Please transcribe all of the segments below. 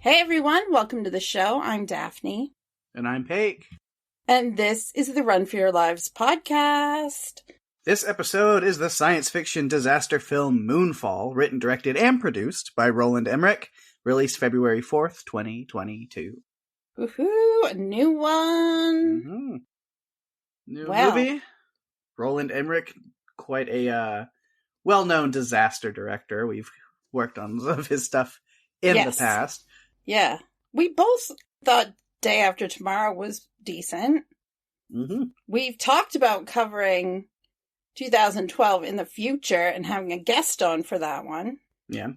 Hey everyone, welcome to the show. I'm Daphne. And I'm Pake. And this is the Run for Your Lives podcast. This episode is the science fiction disaster film Moonfall, written, directed, and produced by Roland Emmerich, released February 4th, 2022. Woohoo! A new one! Mm-hmm. New movie. Roland Emmerich, quite a well-known disaster director. We've worked on some of his stuff in the past. Yeah. We both thought Day After Tomorrow was decent. Mm-hmm. We've talked about covering 2012 in the future and having a guest on for that one. Yeah.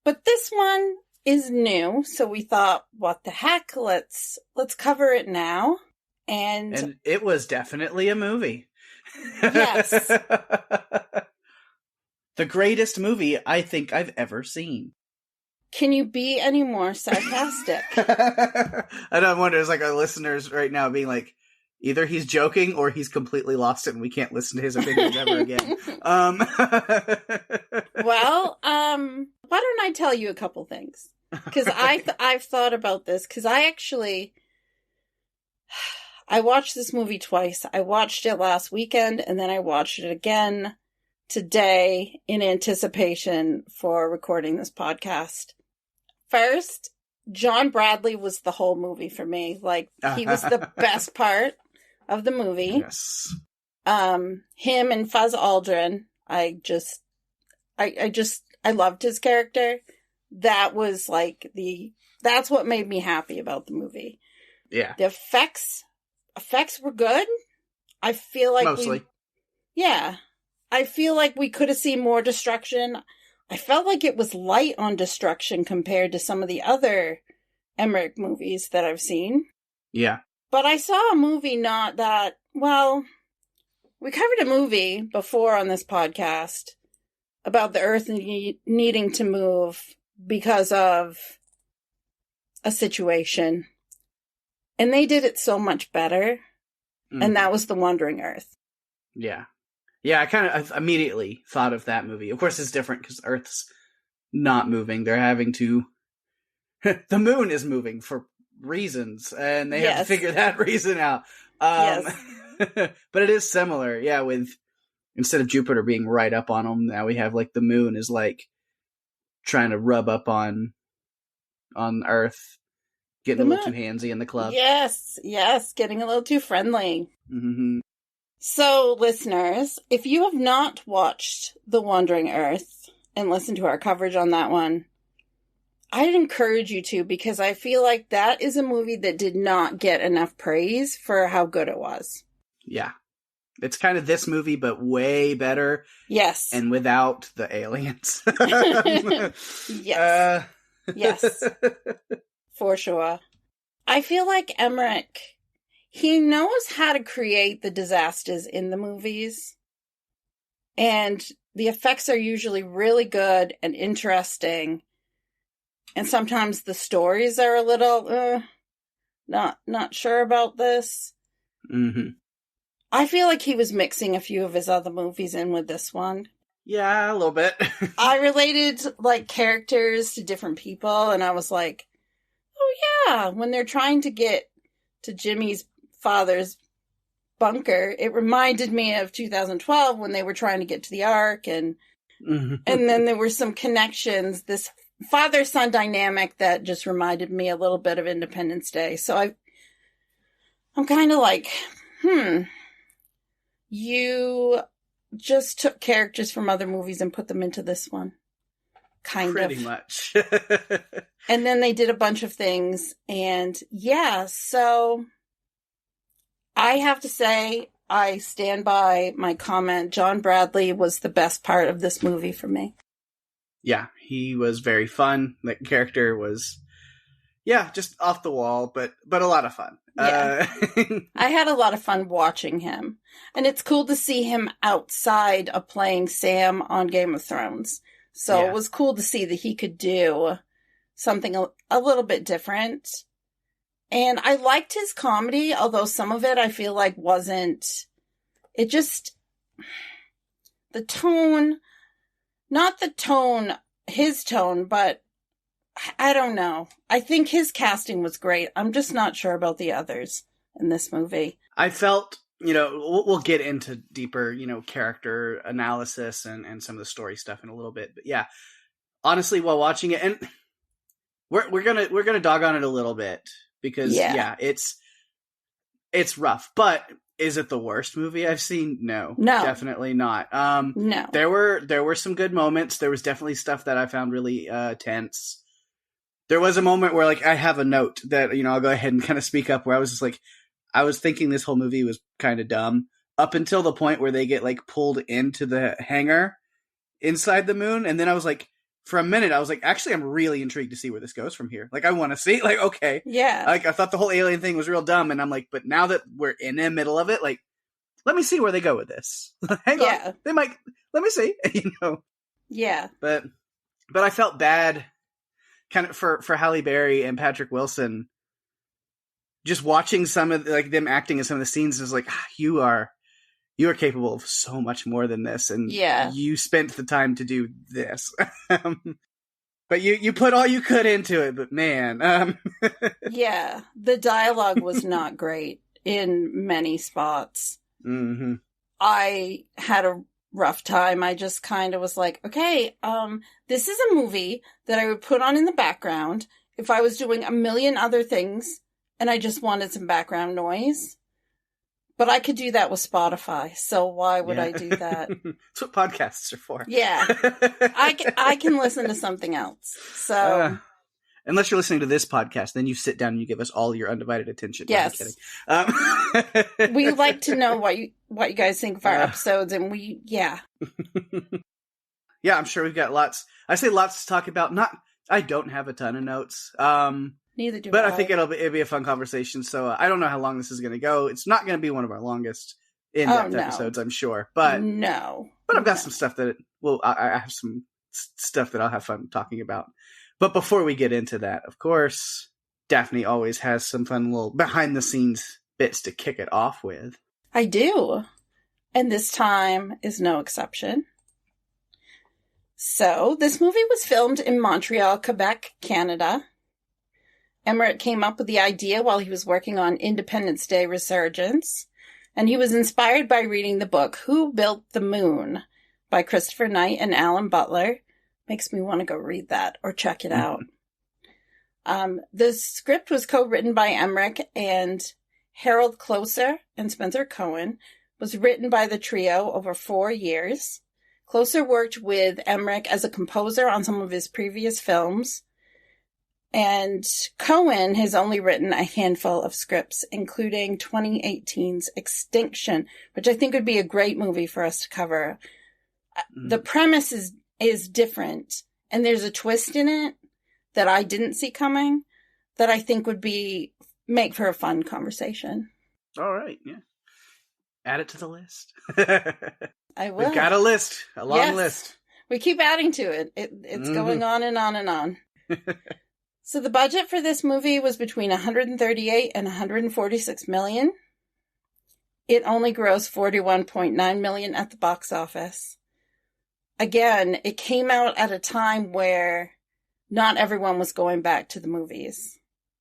But this one is new, so we thought, what the heck? Let's cover it now. And it was definitely a movie. Yes. The greatest movie I think I've ever seen. Can you be any more sarcastic? I don't wonder, it's like our listeners right now being like, either he's joking or he's completely lost it and we can't listen to his opinions ever again. Well, why don't I tell you a couple things? Because I've thought about this, because I watched this movie twice. I watched it last weekend, and then I watched it again today in anticipation for recording this podcast. First, John Bradley was the whole movie for me. Like, he was the best part of the movie. Yes. Him and Fuzz Aldrin, I loved his character. That was that's what made me happy about the movie. Yeah. The effects were good. I feel like mostly. I feel like we could have seen more destruction. I felt like it was light on destruction compared to some of the other Emmerich movies that I've seen. Yeah. But I saw a movie we covered a movie before on this podcast about the Earth needing to move because of a situation. And they did it so much better. Mm. And that was The Wandering Earth. Yeah. Yeah, I immediately thought of that movie. Of course, it's different because Earth's not moving. They're having to... the moon is moving for reasons, and they have to figure that reason out. But it is similar, yeah, with... Instead of Jupiter being right up on them, now we have, the moon is, trying to rub up on Earth. Getting a little too handsy in the club. Yes, getting a little too friendly. Mm-hmm. So, listeners, if you have not watched The Wandering Earth and listened to our coverage on that one, I'd encourage you to, because I feel like that is a movie that did not get enough praise for how good it was. Yeah. It's kind of this movie, but way better. Yes. And without the aliens. Yes. Yes. For sure. I feel like Emmerich, he knows how to create the disasters in the movies. And the effects are usually really good and interesting. And sometimes the stories are a little, not sure about this. Mm-hmm. I feel like he was mixing a few of his other movies in with this one. Yeah, a little bit. I related, characters to different people, and I was like, oh yeah, when they're trying to get to Jimmy's father's bunker, it reminded me of 2012 when they were trying to get to the Ark, and then there were some connections, this father-son dynamic that just reminded me a little bit of Independence Day. So I'm kind of like, you just took characters from other movies and put them into this one. Pretty much. And then they did a bunch of things. And so I have to say, I stand by my comment. John Bradley was the best part of this movie for me. Yeah, he was very fun. That character was, just off the wall, but a lot of fun. Yeah. I had a lot of fun watching him. And it's cool to see him outside of playing Sam on Game of Thrones. So It was cool to see that he could do something a little bit different. And I liked his comedy, although some of it I feel like wasn't... It just... The tone... Not the tone, his tone, but I don't know. I think his casting was great. I'm just not sure about the others in this movie. I felt, we'll get into deeper, character analysis and some of the story stuff in a little bit. But yeah, honestly, while watching it, and we're gonna dog on it a little bit because it's rough. But is it the worst movie I've seen? No, definitely not. No, there were some good moments. There was definitely stuff that I found really tense. There was a moment where, like, I have a note that, I'll go ahead and kind of speak up, where I was just like, I was thinking this whole movie was kind of dumb up until the point where they get, like, pulled into the hangar inside the moon. And then I was like, for a minute, I was like, actually, I'm really intrigued to see where this goes from here. Like, I want to see, like, okay. Yeah. Like, I thought the whole alien thing was real dumb. And I'm like, but now that we're in the middle of it, like, let me see where they go with this. Hang on. They might, let me see, Yeah. But I felt bad kind of for Halle Berry and Patrick Wilson, just watching some of them acting in some of the scenes is like, you are capable of so much more than this, and you spent the time to do this. But you put all you could into it, but man, yeah, the dialogue was not great in many spots. Mm-hmm. I had a rough time. I just kind of was like, okay, this is a movie that I would put on in the background if I was doing a million other things and I just wanted some background noise. But I could do that with Spotify, so why would I do that? That's what podcasts are for. Yeah. I can listen to something else. So unless you're listening to this podcast, then you sit down and you give us all your undivided attention. Yes. No, I'm kidding. We like to know what you guys think of our episodes, and Yeah, I'm sure we've got lots. I say lots to talk about. I don't have a ton of notes. Neither do I. But I think it'll be a fun conversation. So I don't know how long this is going to go. It's not going to be one of our longest in-depth episodes, I'm sure. But I've got some stuff that I have some stuff that I'll have fun talking about. But before we get into that, of course, Daphne always has some fun little behind-the-scenes bits to kick it off with. I do. And this time is no exception. So, this movie was filmed in Montreal, Quebec, Canada. Emmerich came up with the idea while he was working on Independence Day Resurgence, and he was inspired by reading the book Who Built the Moon by Christopher Knight and Alan Butler. Makes me want to go read that or check it out. The script was co-written by Emmerich and Harold Closer and Spencer Cohen. Was written by the trio over 4 years. Closer worked with Emmerich as a composer on some of his previous films. And Cohen has only written a handful of scripts, including 2018's Extinction, which I think would be a great movie for us to cover. The premise is different, and there's a twist in it that I didn't see coming that I think would make for a fun conversation. All right, yeah. Add it to the list. I will. We've got a list, a long list. We keep adding to it. It's going on and on and on. So the budget for this movie was between 138 and 146 million. It only grossed 41.9 million at the box office. Again, it came out at a time where not everyone was going back to the movies.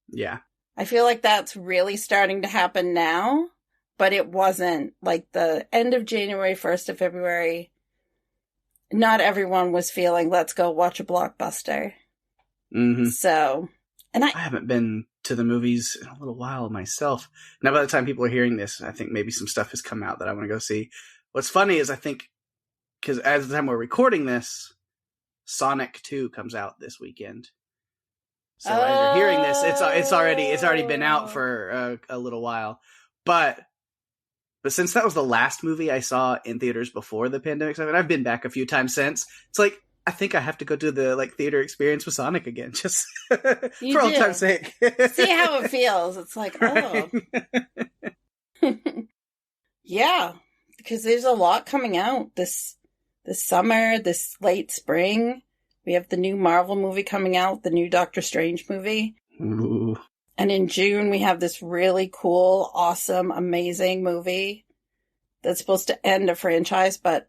Yeah. I feel like that's really starting to happen now, but it wasn't. Like the end of January, 1st of February, not everyone was feeling, let's go watch a blockbuster. Mm-hmm. So, and I haven't been to the movies in a little while myself. Now, by the time people are hearing this, I think maybe some stuff has come out that I want to go see. What's funny is I think, because as the time we're recording this, Sonic 2 comes out this weekend. So as you're hearing this, it's already been out for a little while. But since that was the last movie I saw in theaters before the pandemic started, I've been back a few times since. It's like, I think I have to go do the theater experience with Sonic again, just for old time's sake. See how it feels. It's like, oh. Yeah, because there's a lot coming out this summer, this late spring. We have the new Marvel movie coming out, the new Doctor Strange movie. Ooh. And in June, we have this really cool, awesome, amazing movie that's supposed to end a franchise, but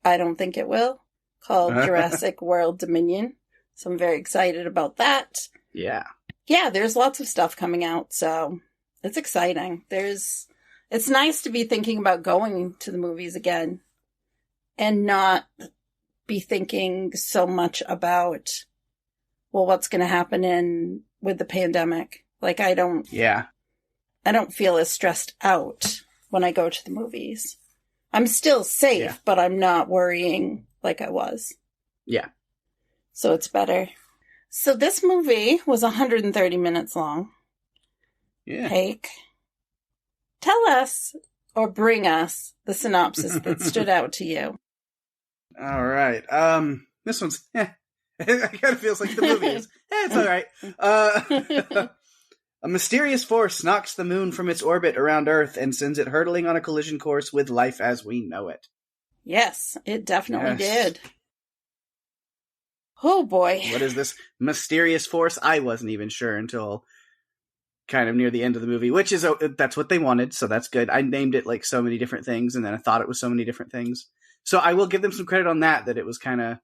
I don't think it will, called Jurassic World Dominion. So I'm very excited about that. Yeah. Yeah, there's lots of stuff coming out, so it's exciting. It's nice to be thinking about going to the movies again and not be thinking so much about, well, what's going to happen with the pandemic. Like, I don't feel as stressed out when I go to the movies. I'm still safe, but I'm not worrying like I was. Yeah. So it's better. So this movie was 130 minutes long. Yeah. Pake, tell us or bring us the synopsis that stood out to you. All right. This one's, it kind of feels like the movie is. It's all right. A mysterious force knocks the moon from its orbit around Earth and sends it hurtling on a collision course with life as we know it. Yes, it definitely did. Oh boy. What is this mysterious force? I wasn't even sure until kind of near the end of the movie, which is, that's what they wanted, so that's good. I named it like so many different things, and then I thought it was so many different things. So I will give them some credit on that it was kind of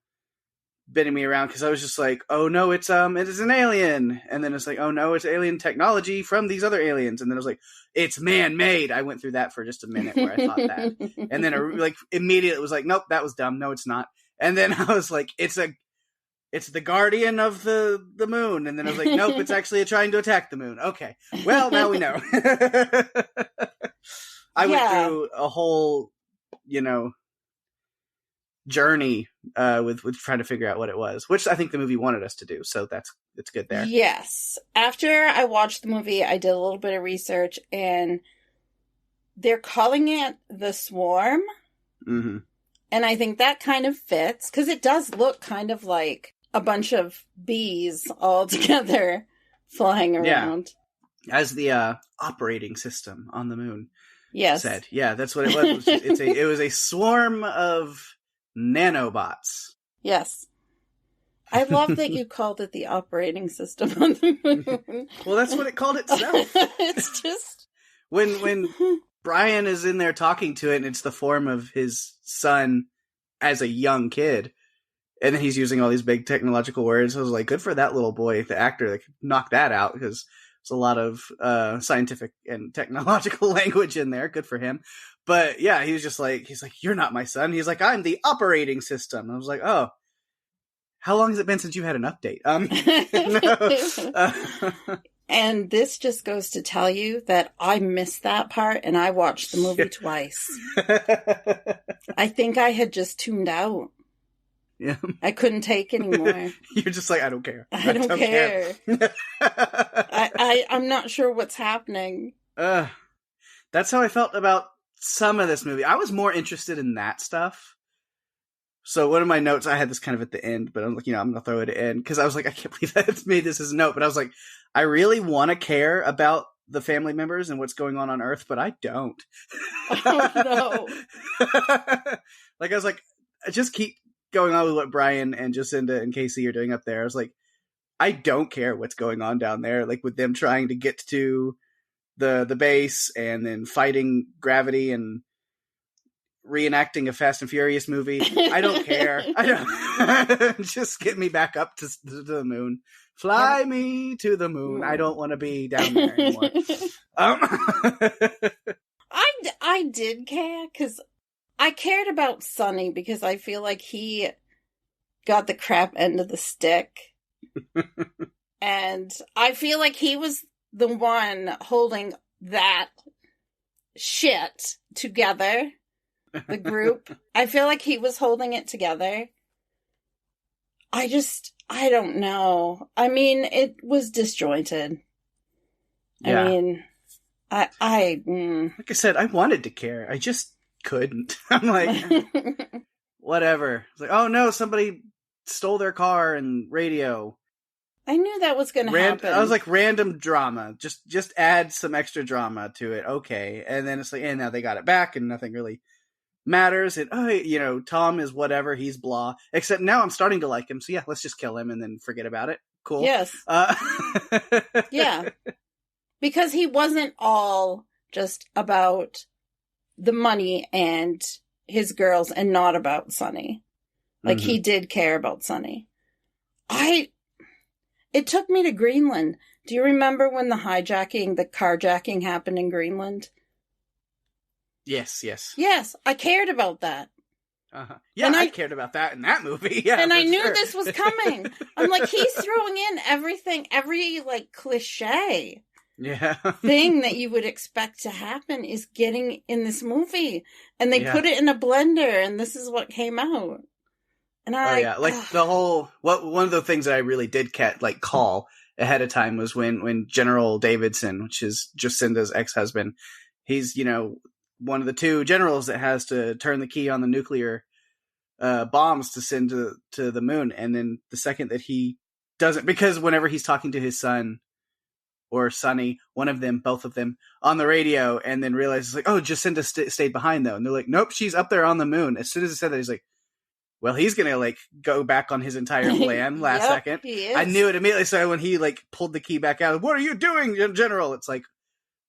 bending me around, because I was just like, oh no, it is an alien. And then it's like, oh no, it's alien technology from these other aliens. And then I was like, it's man-made. I went through that for just a minute where I thought that. And then I like immediately was like, nope, that was dumb. No, it's not. And then I was like, it's the guardian of the moon. And then I was like, nope, it's actually trying to attack the moon. Okay. Well, now we know. I went through a whole, journey with trying to figure out what it was, which I think the movie wanted us to do. So it's good there. Yes. After I watched the movie, I did a little bit of research, and they're calling it the Swarm. Mm-hmm. And I think that kind of fits, because it does look kind of like a bunch of bees all together flying around. Yeah. As the operating system on the moon said. Yeah, that's what it was. It was a swarm of nanobots. Yes. I love that you called it the operating system on the moon. Well, that's what it called itself. It's just... When Brian is in there talking to it, and it's the form of his son as a young kid, and then he's using all these big technological words, I was like, good for that little boy, the actor that could knock that out, because there's a lot of scientific and technological language in there. Good for him. But yeah, he's like, you're not my son. He's like, I'm the operating system. I was like, oh, how long has it been since you had an update? And this just goes to tell you that I missed that part, and I watched the movie twice. I think I had just tuned out. Yeah. I couldn't take anymore. You're just like, I don't care. I don't care. I'm not sure what's happening. That's how I felt about some of this movie. I was more interested in that stuff. So one of my notes, I had this kind of at the end, but I'm like, I'm going to throw it in, because I was like, I can't believe I made this as a note. But I was like, I really want to care about the family members and what's going on Earth, but I don't. Oh, no. Like, I was like, I just keep going on with what Brian and Jacinda and Casey are doing up there. I was like, I don't care what's going on down there. Like, with them trying to get to the base and then fighting gravity and reenacting a Fast and Furious movie. I don't care. I don't. Just get me back up to the moon. Fly me to the moon. I don't want to be down there anymore. I did care, because I cared about Sonny, because I feel like he got the crap end of the stick. And I feel like he was the one holding that shit together. The group. I feel like he was holding it together. I don't know. I mean, it was disjointed. Yeah. I mean, like I said, I wanted to care. I just couldn't. I'm like, whatever. It's like, oh no, somebody stole their car and radio. I knew that was going to happen. I was like, random drama. Just add some extra drama to it. Okay. And then it's like, and now they got it back, and nothing really matters. And Tom is whatever, he's blah, except now I'm starting to like him, so yeah, let's just kill him and then forget about it. Cool. Yes. Yeah, because he wasn't all just about the money and his girls and not about Sonny. Like, he did care about Sonny. It took me to Greenland. Do you remember when the carjacking happened in Greenland? Yes, yes. Yes, I cared about that. Uh-huh. Yeah, I cared about that in that movie. Yeah, and I knew this was coming. I'm like, he's throwing in every like cliche thing that you would expect to happen is getting in this movie, and they put it in a blender, and this is what came out. And the whole one of the things that I really did call ahead of time was when General Davidson, which is Jacinda's ex-husband, he's one of the two generals that has to turn the key on the nuclear bombs to send to the moon. And then the second that he doesn't, because whenever he's talking to his son or Sonny, one of them, both of them, on the radio, and then realizes like, oh, Jacinda stayed behind though. And they're like, nope, she's up there on the moon. As soon as he said that, he's like, well, he's going to go back on his entire plan last second. He is. I knew it immediately. So when he pulled the key back out, what are you doing, General? It's like,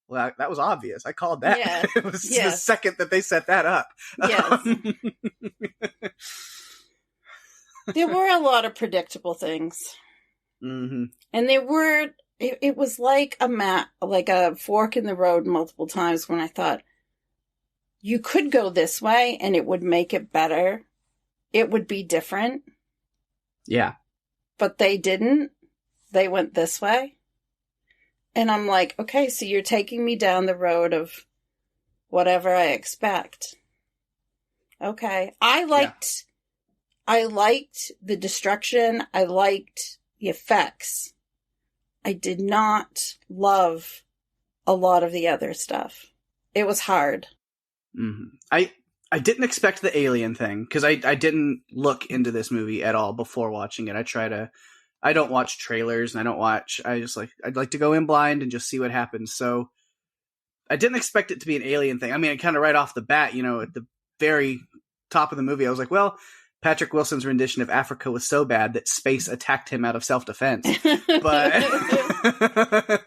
well, that was obvious. I called that. Yeah. It was the second that they set that up. Yes. There were a lot of predictable things. Mm-hmm. And it was like a fork in the road multiple times when I thought, you could go this way and it would make it better. It would be different. Yeah. But they didn't. They went this way. And I'm like, okay, so you're taking me down the road of whatever I expect. Okay. I liked the destruction. I liked the effects. I did not love a lot of the other stuff. It was hard. Mm-hmm. I didn't expect the alien thing, because I didn't look into this movie at all before watching it. I don't watch trailers, and I'd like to go in blind and just see what happens. So I didn't expect it to be an alien thing. I mean, kind of right off the bat, at the very top of the movie, I was like, well, Patrick Wilson's rendition of Africa was so bad that space attacked him out of self-defense. But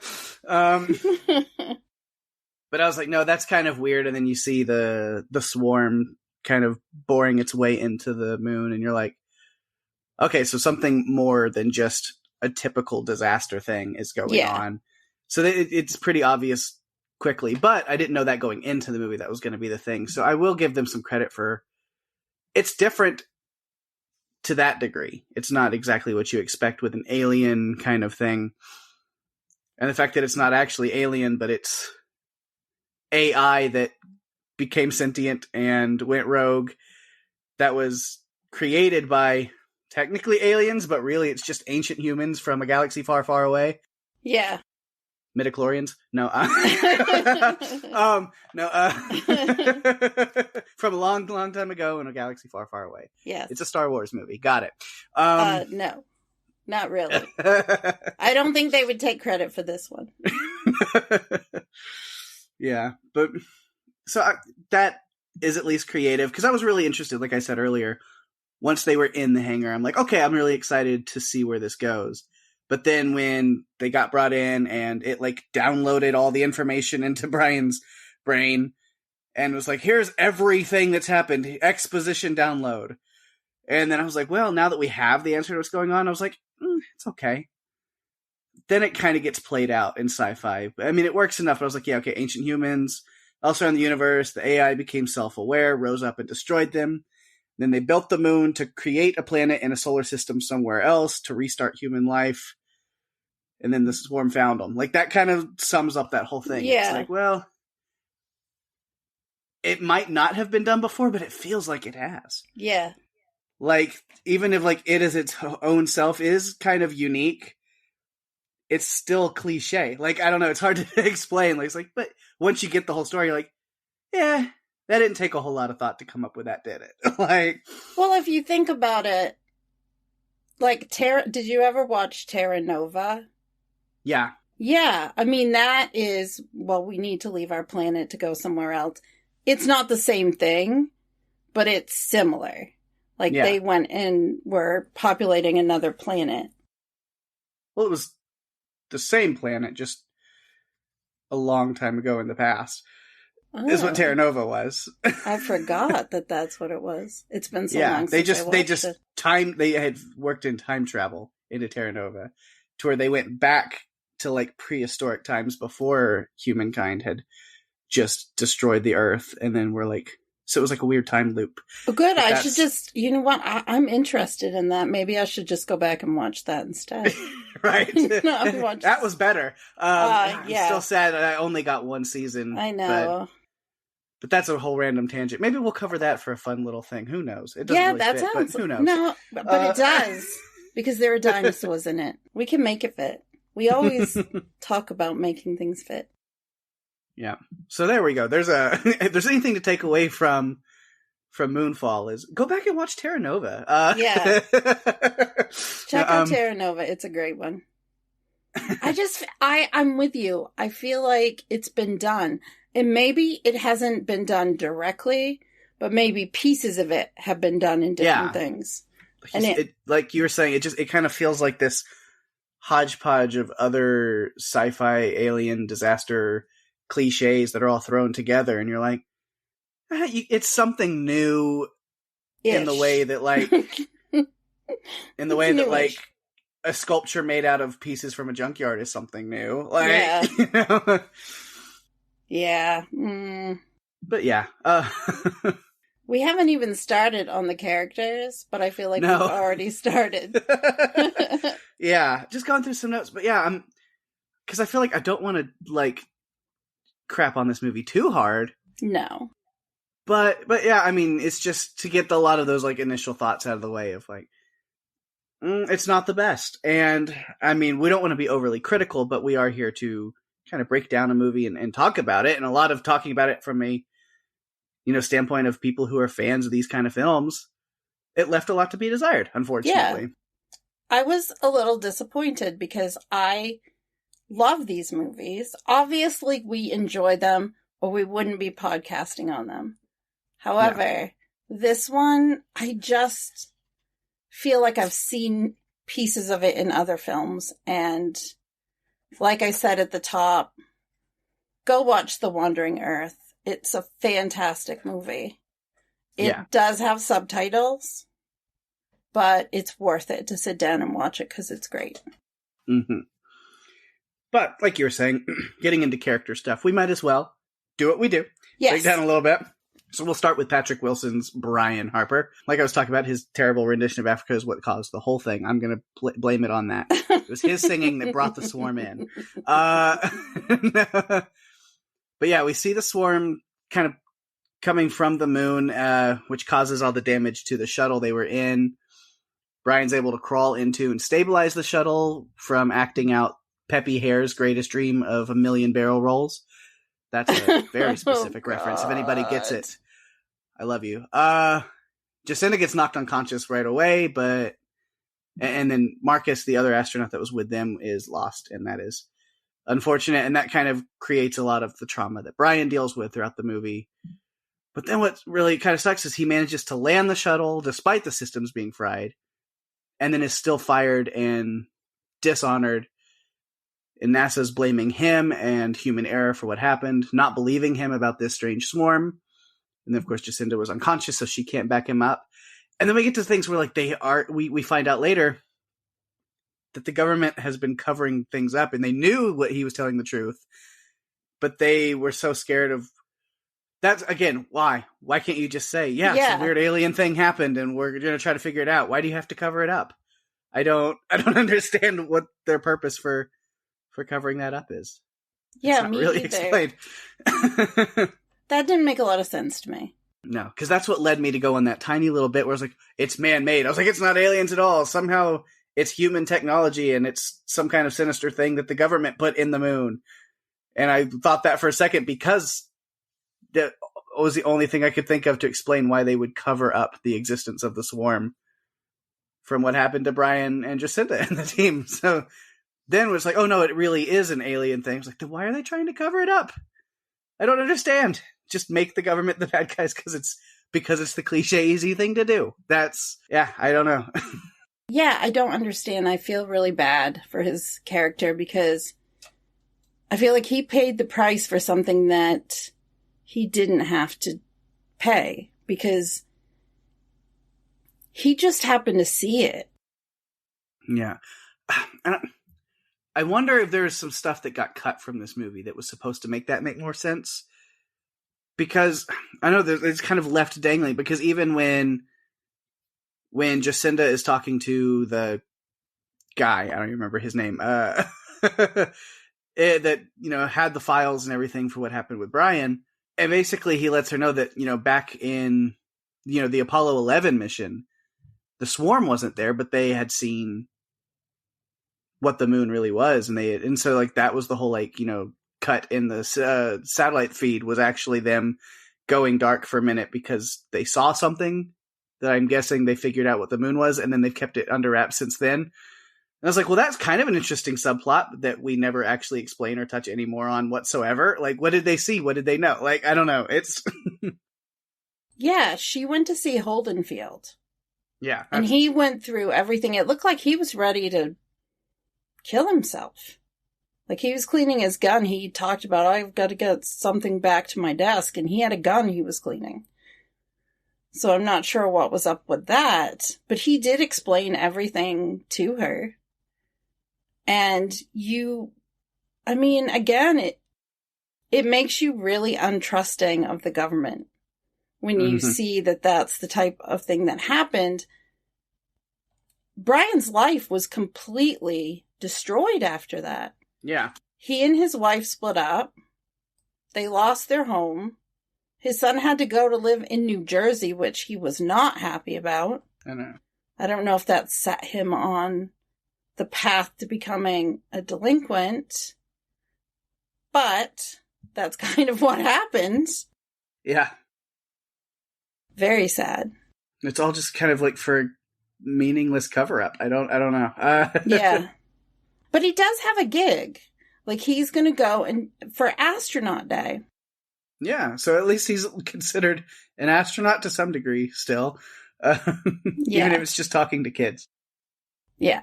but I was like, no, that's kind of weird. And then you see the swarm kind of boring its way into the moon, and you're like, okay, so something more than just a typical disaster thing is going on. So it's pretty obvious quickly, but I didn't know that going into the movie that was going to be the thing. So I will give them some credit for, it's different to that degree. It's not exactly what you expect with an alien kind of thing. And the fact that it's not actually alien, but it's AI that became sentient and went rogue, that was created by technically aliens, but really it's just ancient humans from a galaxy far, far away. Yeah. Midichlorians? No. From a long, long time ago in a galaxy far, far away. Yes. It's a Star Wars movie. Got it. No. Not really. I don't think they would take credit for this one. Yeah, but so that is at least creative, because I was really interested, like I said earlier, once they were in the hangar, I'm like, okay, I'm really excited to see where this goes. But then when they got brought in and it downloaded all the information into Brian's brain and was like, here's everything that's happened, exposition download. And then I was like, well, now that we have the answer to what's going on, I was like, it's okay. Then it kind of gets played out in sci-fi. I mean, it works enough, but I was like, yeah, okay, ancient humans, elsewhere in the universe, the AI became self-aware, rose up and destroyed them. Then they built the moon to create a planet in a solar system somewhere else to restart human life. And then the swarm found them. That kind of sums up that whole thing. Yeah. It's like, well, it might not have been done before, but it feels like it has. Yeah. Even if it as its own self is kind of unique, it's still cliche. I don't know, it's hard to explain. But once you get the whole story, you're like, yeah, that didn't take a whole lot of thought to come up with that, did it? Well, if you think about it, did you ever watch Terra Nova? Yeah. Yeah. I mean, that is, well, we need to leave our planet to go somewhere else. It's not the same thing, but it's similar. They went and were populating another planet. Well, it was the same planet, just a long time ago in the past. Oh. Is what Terra Nova was. I forgot that that's what it was. It's been so long since I watched it. They had worked in time travel into Terra Nova, to where they went back to like prehistoric times before humankind had just destroyed the Earth, and then we're like, so it was like a weird time loop. Oh, good. I should just, you know what? I'm interested in that. Maybe I should just go back and watch that instead. Right. That was better. Yeah. I'm still sad that I only got one season. I know. But that's a whole random tangent. Maybe we'll cover that for a fun little thing. Who knows? It doesn't really that fit, sounds. but who knows? No, but it does. Because there are dinosaurs in it. We can make it fit. We always talk about making things fit. Yeah. So there we go. If there's anything to take away from Moonfall is go back and watch Terra Nova. Yeah. Check out Terra Nova. It's a great one. I'm with you. I feel like it's been done. And maybe it hasn't been done directly, but maybe pieces of it have been done in different things. And it, like you were saying, it kind of feels like this hodgepodge of other sci-fi alien disaster cliches that are all thrown together, and you're like, it's something new in the way that like like a sculpture made out of pieces from a junkyard is something new. Like, yeah. You know? Yeah. But yeah. We haven't even started on the characters, but I feel like we've already started. Yeah, just going through some notes. But yeah, because I feel like I don't want to like crap on this movie too hard. No. But yeah, I mean, it's just to get a lot of those like initial thoughts out of the way of like, it's not the best. And I mean, we don't want to be overly critical, but we are here to kind of break down a movie and talk about it. And a lot of talking about it from a, standpoint of people who are fans of these kind of films, it left a lot to be desired, unfortunately. Yeah. I was a little disappointed because I love these movies. Obviously, we enjoy them or we wouldn't be podcasting on them. However, this one, I just feel like I've seen pieces of it in other films. And like I said at the top, go watch The Wandering Earth. It's a fantastic movie. It does have subtitles, but it's worth it to sit down and watch it because it's great. Mm-hmm. But like you were saying, getting into character stuff, we might as well do what we do. Yes. Break down a little bit. So we'll start with Patrick Wilson's Brian Harper. Like I was talking about, his terrible rendition of Africa is what caused the whole thing. I'm going to blame it on that. It was his singing that brought the swarm in. But yeah, we see the swarm kind of coming from the moon, which causes all the damage to the shuttle they were in. Brian's able to crawl into and stabilize the shuttle from acting out Peppy Hare's greatest dream of a million barrel rolls. That's a very specific reference. If anybody gets it, I love you. Jacinda gets knocked unconscious right away, and then Marcus, the other astronaut that was with them, is lost, and that is unfortunate, and that kind of creates a lot of the trauma that Brian deals with throughout the movie. But then what really kind of sucks is he manages to land the shuttle despite the systems being fried, and then is still fired and dishonored. And NASA's blaming him and human error for what happened, not believing him about this strange swarm. And then, of course, Jacinda was unconscious, so she can't back him up. And then we get to things where, like, we find out later that the government has been covering things up, and they knew what he was telling the truth, but they were so scared of that. Again, why? Why can't you just say, some weird alien thing happened, and we're going to try to figure it out? Why do you have to cover it up? I don't understand what their purpose for covering that up is. Yeah, it's not really explained. That didn't make a lot of sense to me. No, because that's what led me to go on that tiny little bit where I was like, it's man-made. I was like, it's not aliens at all. Somehow it's human technology, and it's some kind of sinister thing that the government put in the moon. And I thought that for a second because that was the only thing I could think of to explain why they would cover up the existence of the swarm from what happened to Brian and Jacinda and the team. So then it was like, oh no, it really is an alien thing. I was like, then why are they trying to cover it up? I don't understand. Just make the government the bad guys because it's the cliche easy thing to do. I don't know. Yeah, I don't understand. I feel really bad for his character because I feel like he paid the price for something that he didn't have to pay because he just happened to see it. Yeah. I wonder if there's some stuff that got cut from this movie that was supposed to make that make more sense. Because I know that it's kind of left dangling, because even when Jacinda is talking to the guy, I don't even remember his name, that, had the files and everything for what happened with Brian, and basically he lets her know that, back in, the Apollo 11 mission, the swarm wasn't there, but they had seen what the moon really was, and so like that was the whole cut in the satellite feed was actually them going dark for a minute because they saw something that I'm guessing they figured out what the moon was, and then they've kept it under wraps since then. And I was like, well, that's kind of an interesting subplot that we never actually explain or touch any more on whatsoever. Like, what did they see? What did they know? Like, I don't know. It's Yeah, she went to see Holdenfield. Yeah. And he went through everything. It looked like he was ready to kill himself. Like, he was cleaning his gun. He talked about, I've got to get something back to my desk. And he had a gun he was cleaning. So I'm not sure what was up with that. But he did explain everything to her. And again, it makes you really untrusting of the government when you see that that's the type of thing that happened. Brian's life was completely destroyed after that. Yeah. He and his wife split up. They lost their home. His son had to go to live in New Jersey, which he was not happy about. I know. I don't know if that set him on the path to becoming a delinquent, but that's kind of what happened. Yeah. Very sad. It's all just kind of like for meaningless cover-up. I don't know. Yeah. But he does have a gig. Like, he's going to go for astronaut day. Yeah, so at least he's considered an astronaut to some degree still. Even if it's just talking to kids. Yeah.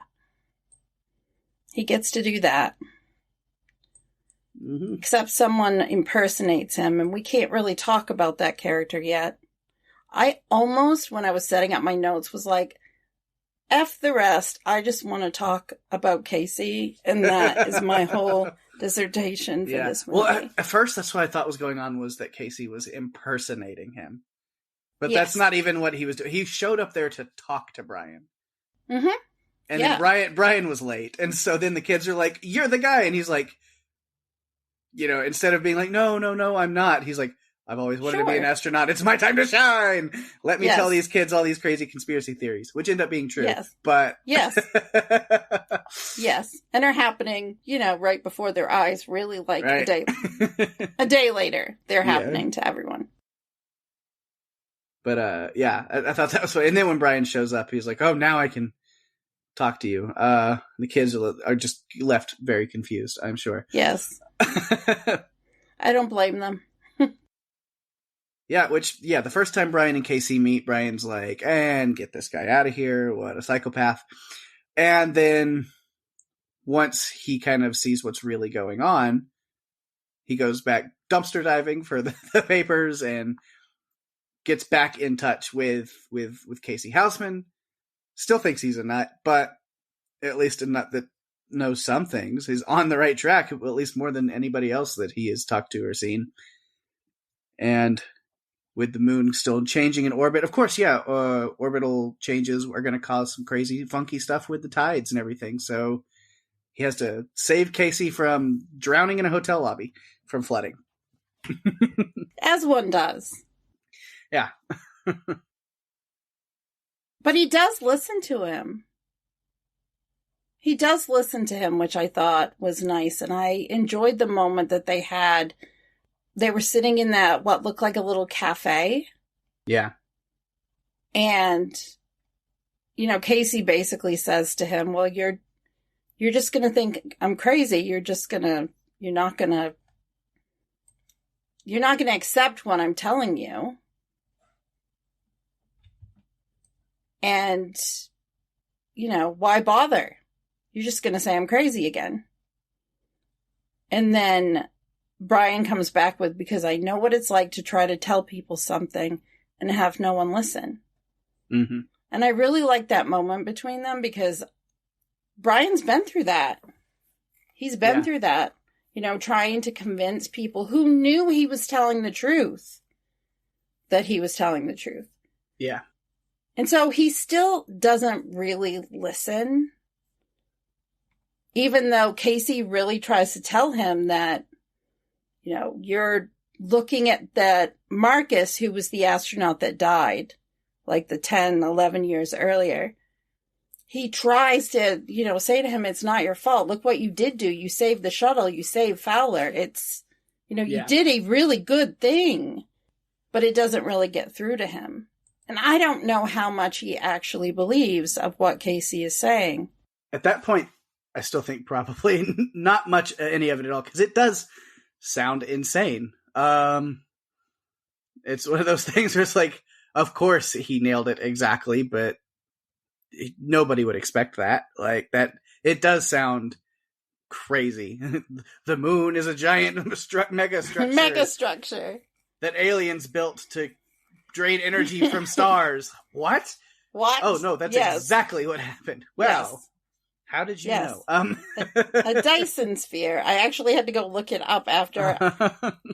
He gets to do that. Mm-hmm. Except someone impersonates him, and we can't really talk about that character yet. I almost, when I was setting up my notes, was like, F the rest. I just want to talk about Casey, and that is my whole dissertation for this movie. Well, at first, that's what I thought was going on, was that Casey was impersonating him. But that's not even what he was doing. He showed up there to talk to Brian. Mm-hmm. And then Brian was late. And so then the kids are like, you're the guy. And he's like, instead of being like, no, I'm not. He's like, I've always wanted to be an astronaut. It's my time to shine. Let me tell these kids all these crazy conspiracy theories, which end up being true. Yes. But yes. Yes. And are happening, right before their eyes, really like a day later. They're happening to everyone. But I thought that was funny. And then when Brian shows up, he's like, oh, now I can talk to you. The kids are just left very confused, I'm sure. Yes. I don't blame them. Yeah, the first time Brian and Casey meet, Brian's like, and get this guy out of here, what a psychopath. And then once he kind of sees what's really going on, he goes back dumpster diving for the papers and gets back in touch with Casey Houseman. Still thinks he's a nut, but at least a nut that knows some things. He's on the right track, at least more than anybody else that he has talked to or seen. And with the moon still changing in orbit, of course, orbital changes are going to cause some crazy, funky stuff with the tides and everything. So he has to save Casey from drowning in a hotel lobby from flooding. As one does. Yeah. But he does listen to him. He does listen to him, which I thought was nice. And I enjoyed the moment that they had. They were sitting in that, what looked like a little cafe. Yeah. And, Casey basically says to him, well, you're just going to think I'm crazy. You're not going to accept what I'm telling you. And, why bother? You're just going to say I'm crazy again. And then Brian comes back with, because I know what it's like to try to tell people something and have no one listen. Mm-hmm. And I really like that moment between them, because Brian's been through that. He's been through that, trying to convince people who knew he was telling the truth that he was telling the truth. Yeah. And so he still doesn't really listen, even though Casey really tries to tell him that, you're looking at that Marcus, who was the astronaut that died, like the 10, 11 years earlier. He tries to, say to him, it's not your fault. Look what you did do. You saved the shuttle. You saved Fowler. It's, you did a really good thing, but it doesn't really get through to him. And I don't know how much he actually believes of what Casey is saying. At that point, I still think probably not much any of it at all, because it does sound insane. It's one of those things where it's like, of course he nailed it exactly, but nobody would expect that. Like that, it does sound crazy. The moon is a giant mega structure. Mega structure that aliens built to drain energy from stars. What? What? Oh no, that's exactly what happened. Well, how did you know? A Dyson sphere. I actually had to go look it up after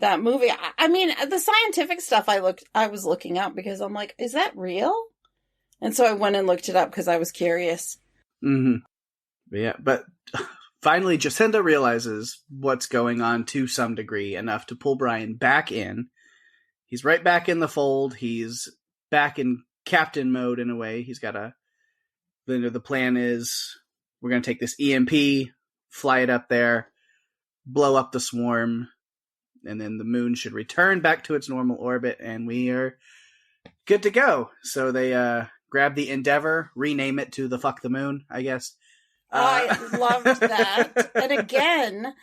that movie. I mean, the scientific stuff I was looking up because I'm like, is that real? And so I went and looked it up because I was curious. Mm-hmm. But finally Jacinda realizes what's going on to some degree, enough to pull Brian back in. He's right back in the fold. He's back in captain mode in a way. He's got the plan is we're going to take this EMP, fly it up there, blow up the swarm, and then the moon should return back to its normal orbit, and we are good to go. So they grab the Endeavor, rename it to the Fuck the Moon, I guess. I loved that. And again,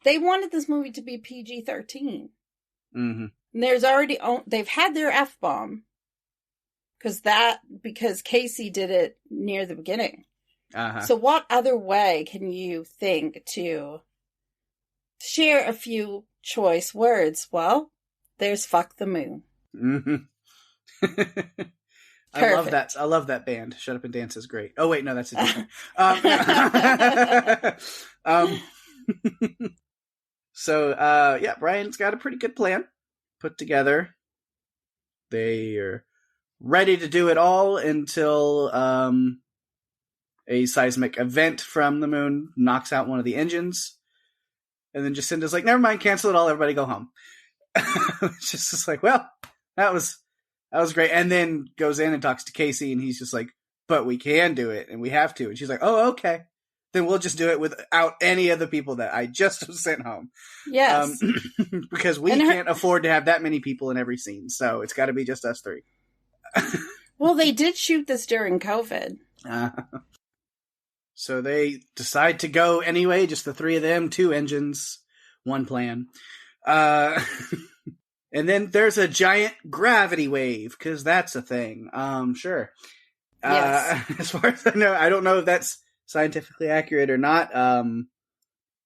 they wanted this movie to be PG-13. Mm-hmm. And they've had their F-bomb because Casey did it near the beginning. Uh-huh. So what other way can you think to share a few choice words? Well, there's Fuck the Moon. Mm-hmm. I love that. I love that band. Shut Up and Dance is great. Oh wait, no, that's a different. So Brian's got a pretty good plan put together. They are ready to do it all until a seismic event from the moon knocks out one of the engines, and then Jacinda's like, "Never mind, cancel it all. Everybody go home." It's just like, well, that was great. And then goes in and talks to Casey, and he's just like, "But we can do it, and we have to." And she's like, "Oh, okay. Then we'll just do it without any of the people that I just sent home." Yes. Because we can't afford to have that many people in every scene, so it's got to be just us three. Well, they did shoot this during COVID. So they decide to go anyway, just the three of them, 2 engines, 1 plan. And then there's a giant gravity wave, because that's a thing. Sure. Yes. As far as I know, I don't know if that's scientifically accurate or not.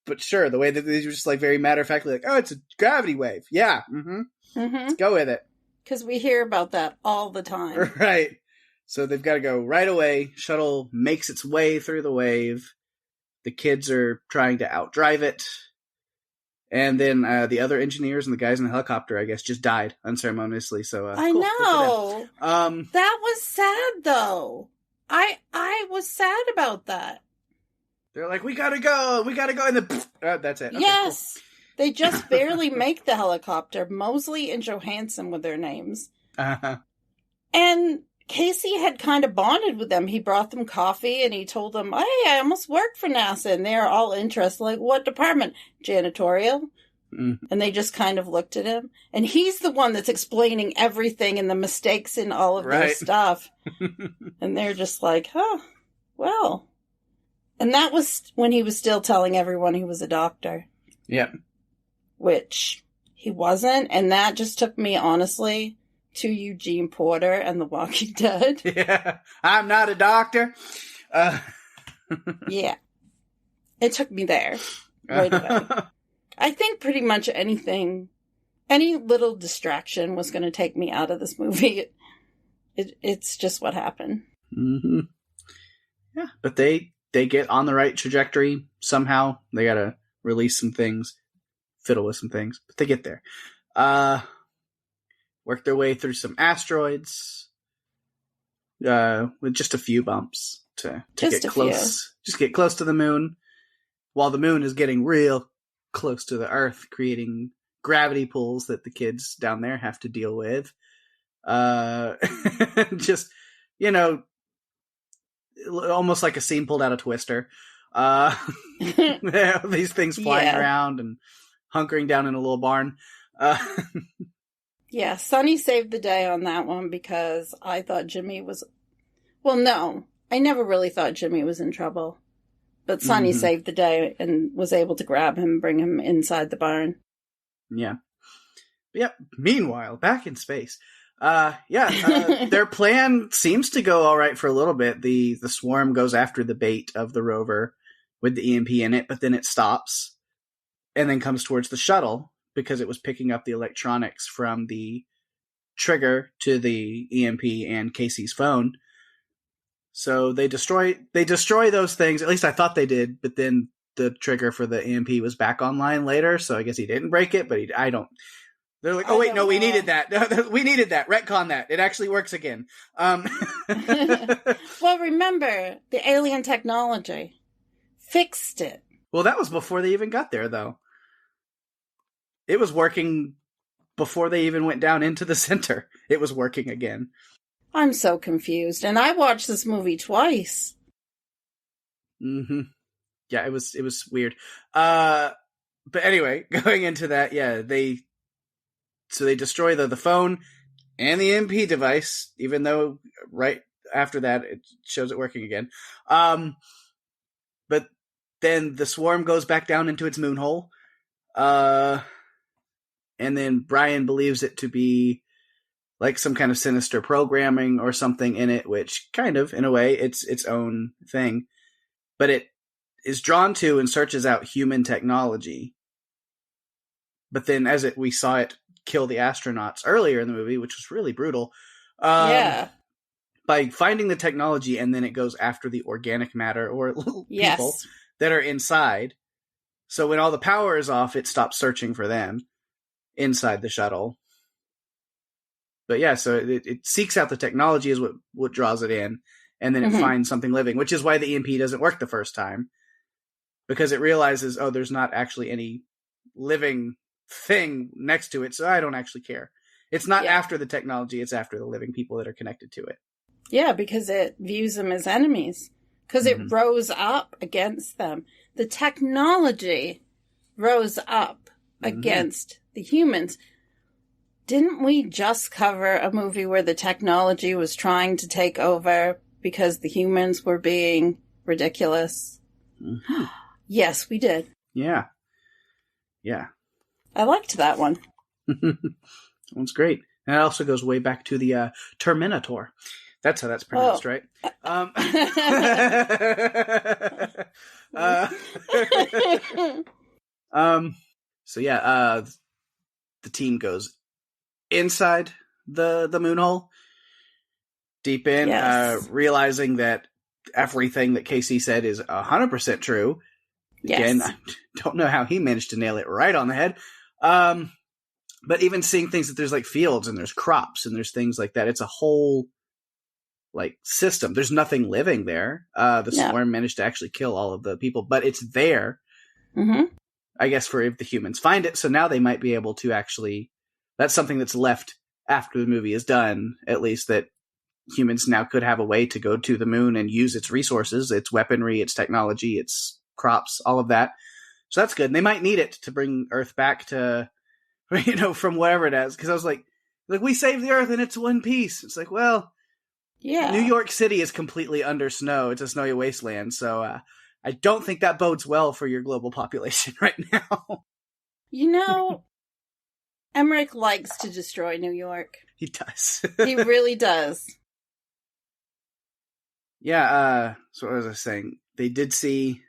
But sure, the way that they were just like very matter-of-factly like, oh, it's a gravity wave. Yeah. Mm-hmm. Mm-hmm. Let's go with it. Because we hear about that all the time. Right. So they've got to go right away. Shuttle makes its way through the wave. The kids are trying to outdrive it. And then the other engineers and the guys in the helicopter, I guess, just died unceremoniously. So I cool. know. That was sad, though. I was sad about that. They're like, we gotta go, and then that's it. Okay, yes. Cool. They just barely make the helicopter. Mosley and Johansson were their names. Uh-huh. And Casey had kind of bonded with them. He brought them coffee and he told them, hey, I almost worked for NASA. And they're all interested. Like, what department? Janitorial. Mm-hmm. And they just kind of looked at him. And he's the one that's explaining everything and the mistakes in all of their stuff. And they're just like, huh, well. And that was when he was still telling everyone he was a doctor. Yep. Which he wasn't. And that just took me, honestly, to Eugene Porter and The Walking Dead. Yeah. I'm not a doctor. Yeah. It took me there right away. I think pretty much anything, any little distraction was going to take me out of this movie. It's just what happened. Mm-hmm. Yeah, but they they get on the right trajectory somehow. They gotta release some things, fiddle with some things, but they get there. Work their way through some asteroids, with just a few bumps to get close. Just get close to the moon, while the moon is getting real close to the Earth, creating gravity pulls that the kids down there have to deal with. Just, almost like a scene pulled out of Twister. These things flying around and hunkering down in a little barn. Yeah, Sonny saved the day on that one because I thought Jimmy was... Well, no, I never really thought Jimmy was in trouble. But Sonny saved the day and was able to grab him and bring him inside the barn. Yeah. Yep. Meanwhile, back in space. Their plan seems to go all right for a little bit. The swarm goes after the bait of the rover with the EMP in it, but then it stops and then comes towards the shuttle because it was picking up the electronics from the trigger to the EMP and Casey's phone. So they destroy those things. At least I thought they did, but then the trigger for the EMP was back online later, so I guess he didn't break it, but they're like, oh wait, no, we needed that. We needed that. Retcon that. It actually works again. Well, remember, the alien technology fixed it. Well, that was before they even got there, though. It was working before they even went down into the center. It was working again. I'm so confused, and I watched this movie twice. Mm-hmm. Yeah, it was weird. But anyway, going into that, they destroy the phone and the EMP device, even though right after that it shows it working again. But then the swarm goes back down into its moon hole. And then Brian believes it to be like some kind of sinister programming or something in it, which kind of, in a way, it's its own thing. But it is drawn to and searches out human technology. But then we saw it kill the astronauts earlier in the movie, which was really brutal. By finding the technology, and then it goes after the organic matter or people that are inside. So when all the power is off, it stops searching for them inside the shuttle. But yeah, so it seeks out the technology is what draws it in, and then it finds something living, which is why the EMP doesn't work the first time. Because it realizes, there's not actually any living thing next to it, so I don't actually care. It's not after the technology, it's after the living people that are connected to it. Yeah, because it views them as enemies. Because it rose up against them. The technology rose up against the humans. Didn't we just cover a movie where the technology was trying to take over because the humans were being ridiculous? Mm-hmm. Yes, we did. Yeah. Yeah. I liked that one. That one's great. And it also goes way back to the Terminator. That's how that's pronounced, right? So yeah, the team goes inside the moon hole, deep in, realizing that everything that Casey said is 100% true. Yes. Again, I don't know how he managed to nail it right on the head. But even seeing things that there's like fields and there's crops and there's things like that, it's a whole like system. There's nothing living there. The swarm managed to actually kill all of the people, but it's there. Mm-hmm. I guess for if the humans find it. So now they might be able to actually, that's something that's left after the movie is done, at least, that humans now could have a way to go to the moon and use its resources, its weaponry, its technology, its crops, all of that. So that's good. And they might need it to bring Earth back to, from whatever it is. Because I was like, we saved the Earth and it's one piece. It's like, well, New York City is completely under snow. It's a snowy wasteland. So I don't think that bodes well for your global population right now. Emmerich likes to destroy New York. He does. He really does. Yeah, so what was I saying? They did see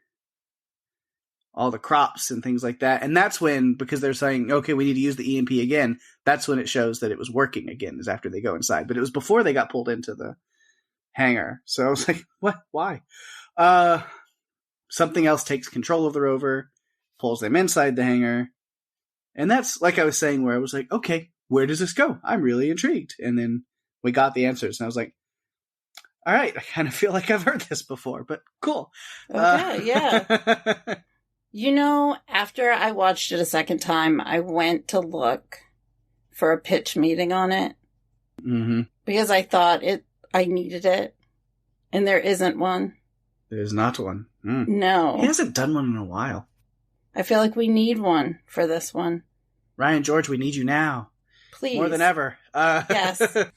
all the crops and things like that. And that's when, because they're saying, okay, we need to use the EMP again, that's when it shows that it was working again, is after they go inside. But it was before they got pulled into the hangar. So I was like, what? Why? something else takes control of the rover, pulls them inside the hangar. And that's, like I was saying, where I was like, okay, where does this go? I'm really intrigued. And then we got the answers, and I was like, all right, I kind of feel like I've heard this before, but cool. Okay, yeah. You know, after I watched it a second time, I went to look for a pitch meeting on it. Mm-hmm. Because I thought I needed it. And there isn't one. There's not one. Mm. No. He hasn't done one in a while. I feel like we need one for this one. Ryan George, we need you now. Please. More than ever. Yes. Yeah,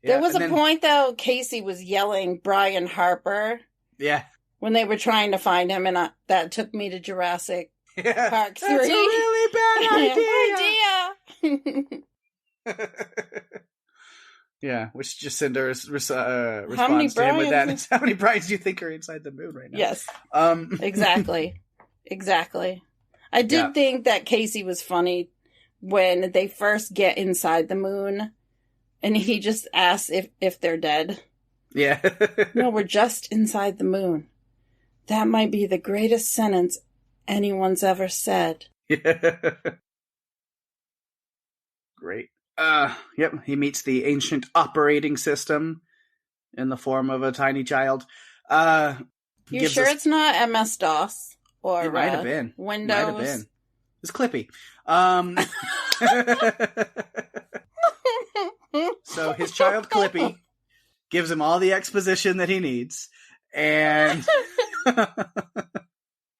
there was a point, though, Casey was yelling Brian Harper. Yeah. When they were trying to find him, and that took me to Jurassic Park 3. That's a really bad idea. Yeah, which Jacinda's response to him with that is, how many Bryans do you think are inside the moon right now? Yes. Exactly. Exactly. I did think that Casey was funny when they first get inside the moon, and he just asks if they're dead. Yeah. No, we're just inside the moon. That might be the greatest sentence anyone's ever said. Yeah. Great. Yep, he meets the ancient operating system in the form of a tiny child. You sure it's not MS-DOS? Or it might have been. Windows? Might have been. It's Clippy. So his child Clippy gives him all the exposition that he needs, and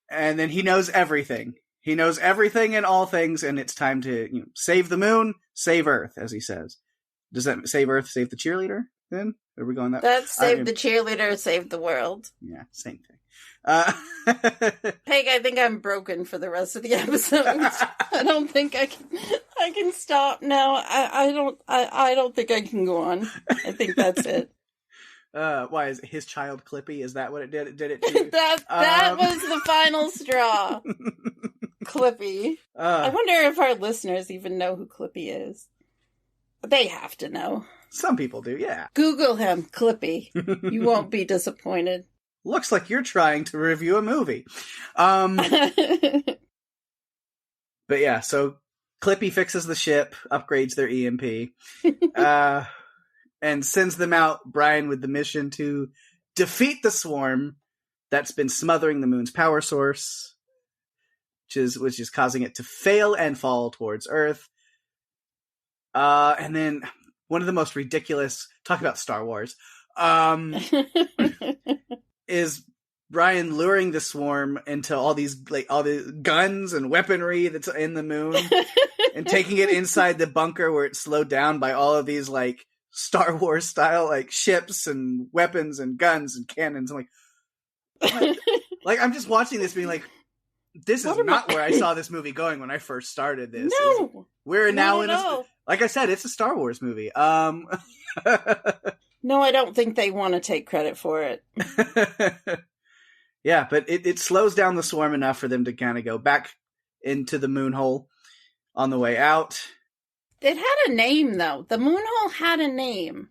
and then he knows everything. He knows everything and all things, and it's time to save the moon, save Earth, as he says. Does that save Earth, save the cheerleader, then? Are we going that way? That's save the cheerleader, save the world. Yeah, same thing. Peg, I think I'm broken for the rest of the episode. I don't think I can stop now. I don't think I can go on. I think that's it. Why is his child Clippy? Is that what it did? Did it to you? that was the final straw. Clippy. I wonder if our listeners even know who Clippy is. They have to know. Some people do, yeah. Google him, Clippy. You won't be disappointed. Looks like you're trying to review a movie. But yeah, so Clippy fixes the ship, upgrades their EMP, and sends them out, Brian, with the mission to defeat the swarm that's been smothering the moon's power source, which is causing it to fail and fall towards Earth. And then one of the most ridiculous, talk about Star Wars, is Brian luring the swarm into all the guns and weaponry that's in the moon and taking it inside the bunker where it's slowed down by all of these Star Wars style ships and weapons and guns and cannons. I'm like, I'm just watching this being like, this is not where I saw this movie going when I first started this. No, we're now in like I said, it's a Star Wars movie. No, I don't think they want to take credit for it. Yeah, but it slows down the swarm enough for them to kind of go back into the moon hole on the way out. It had a name, though. The moon hole had a name.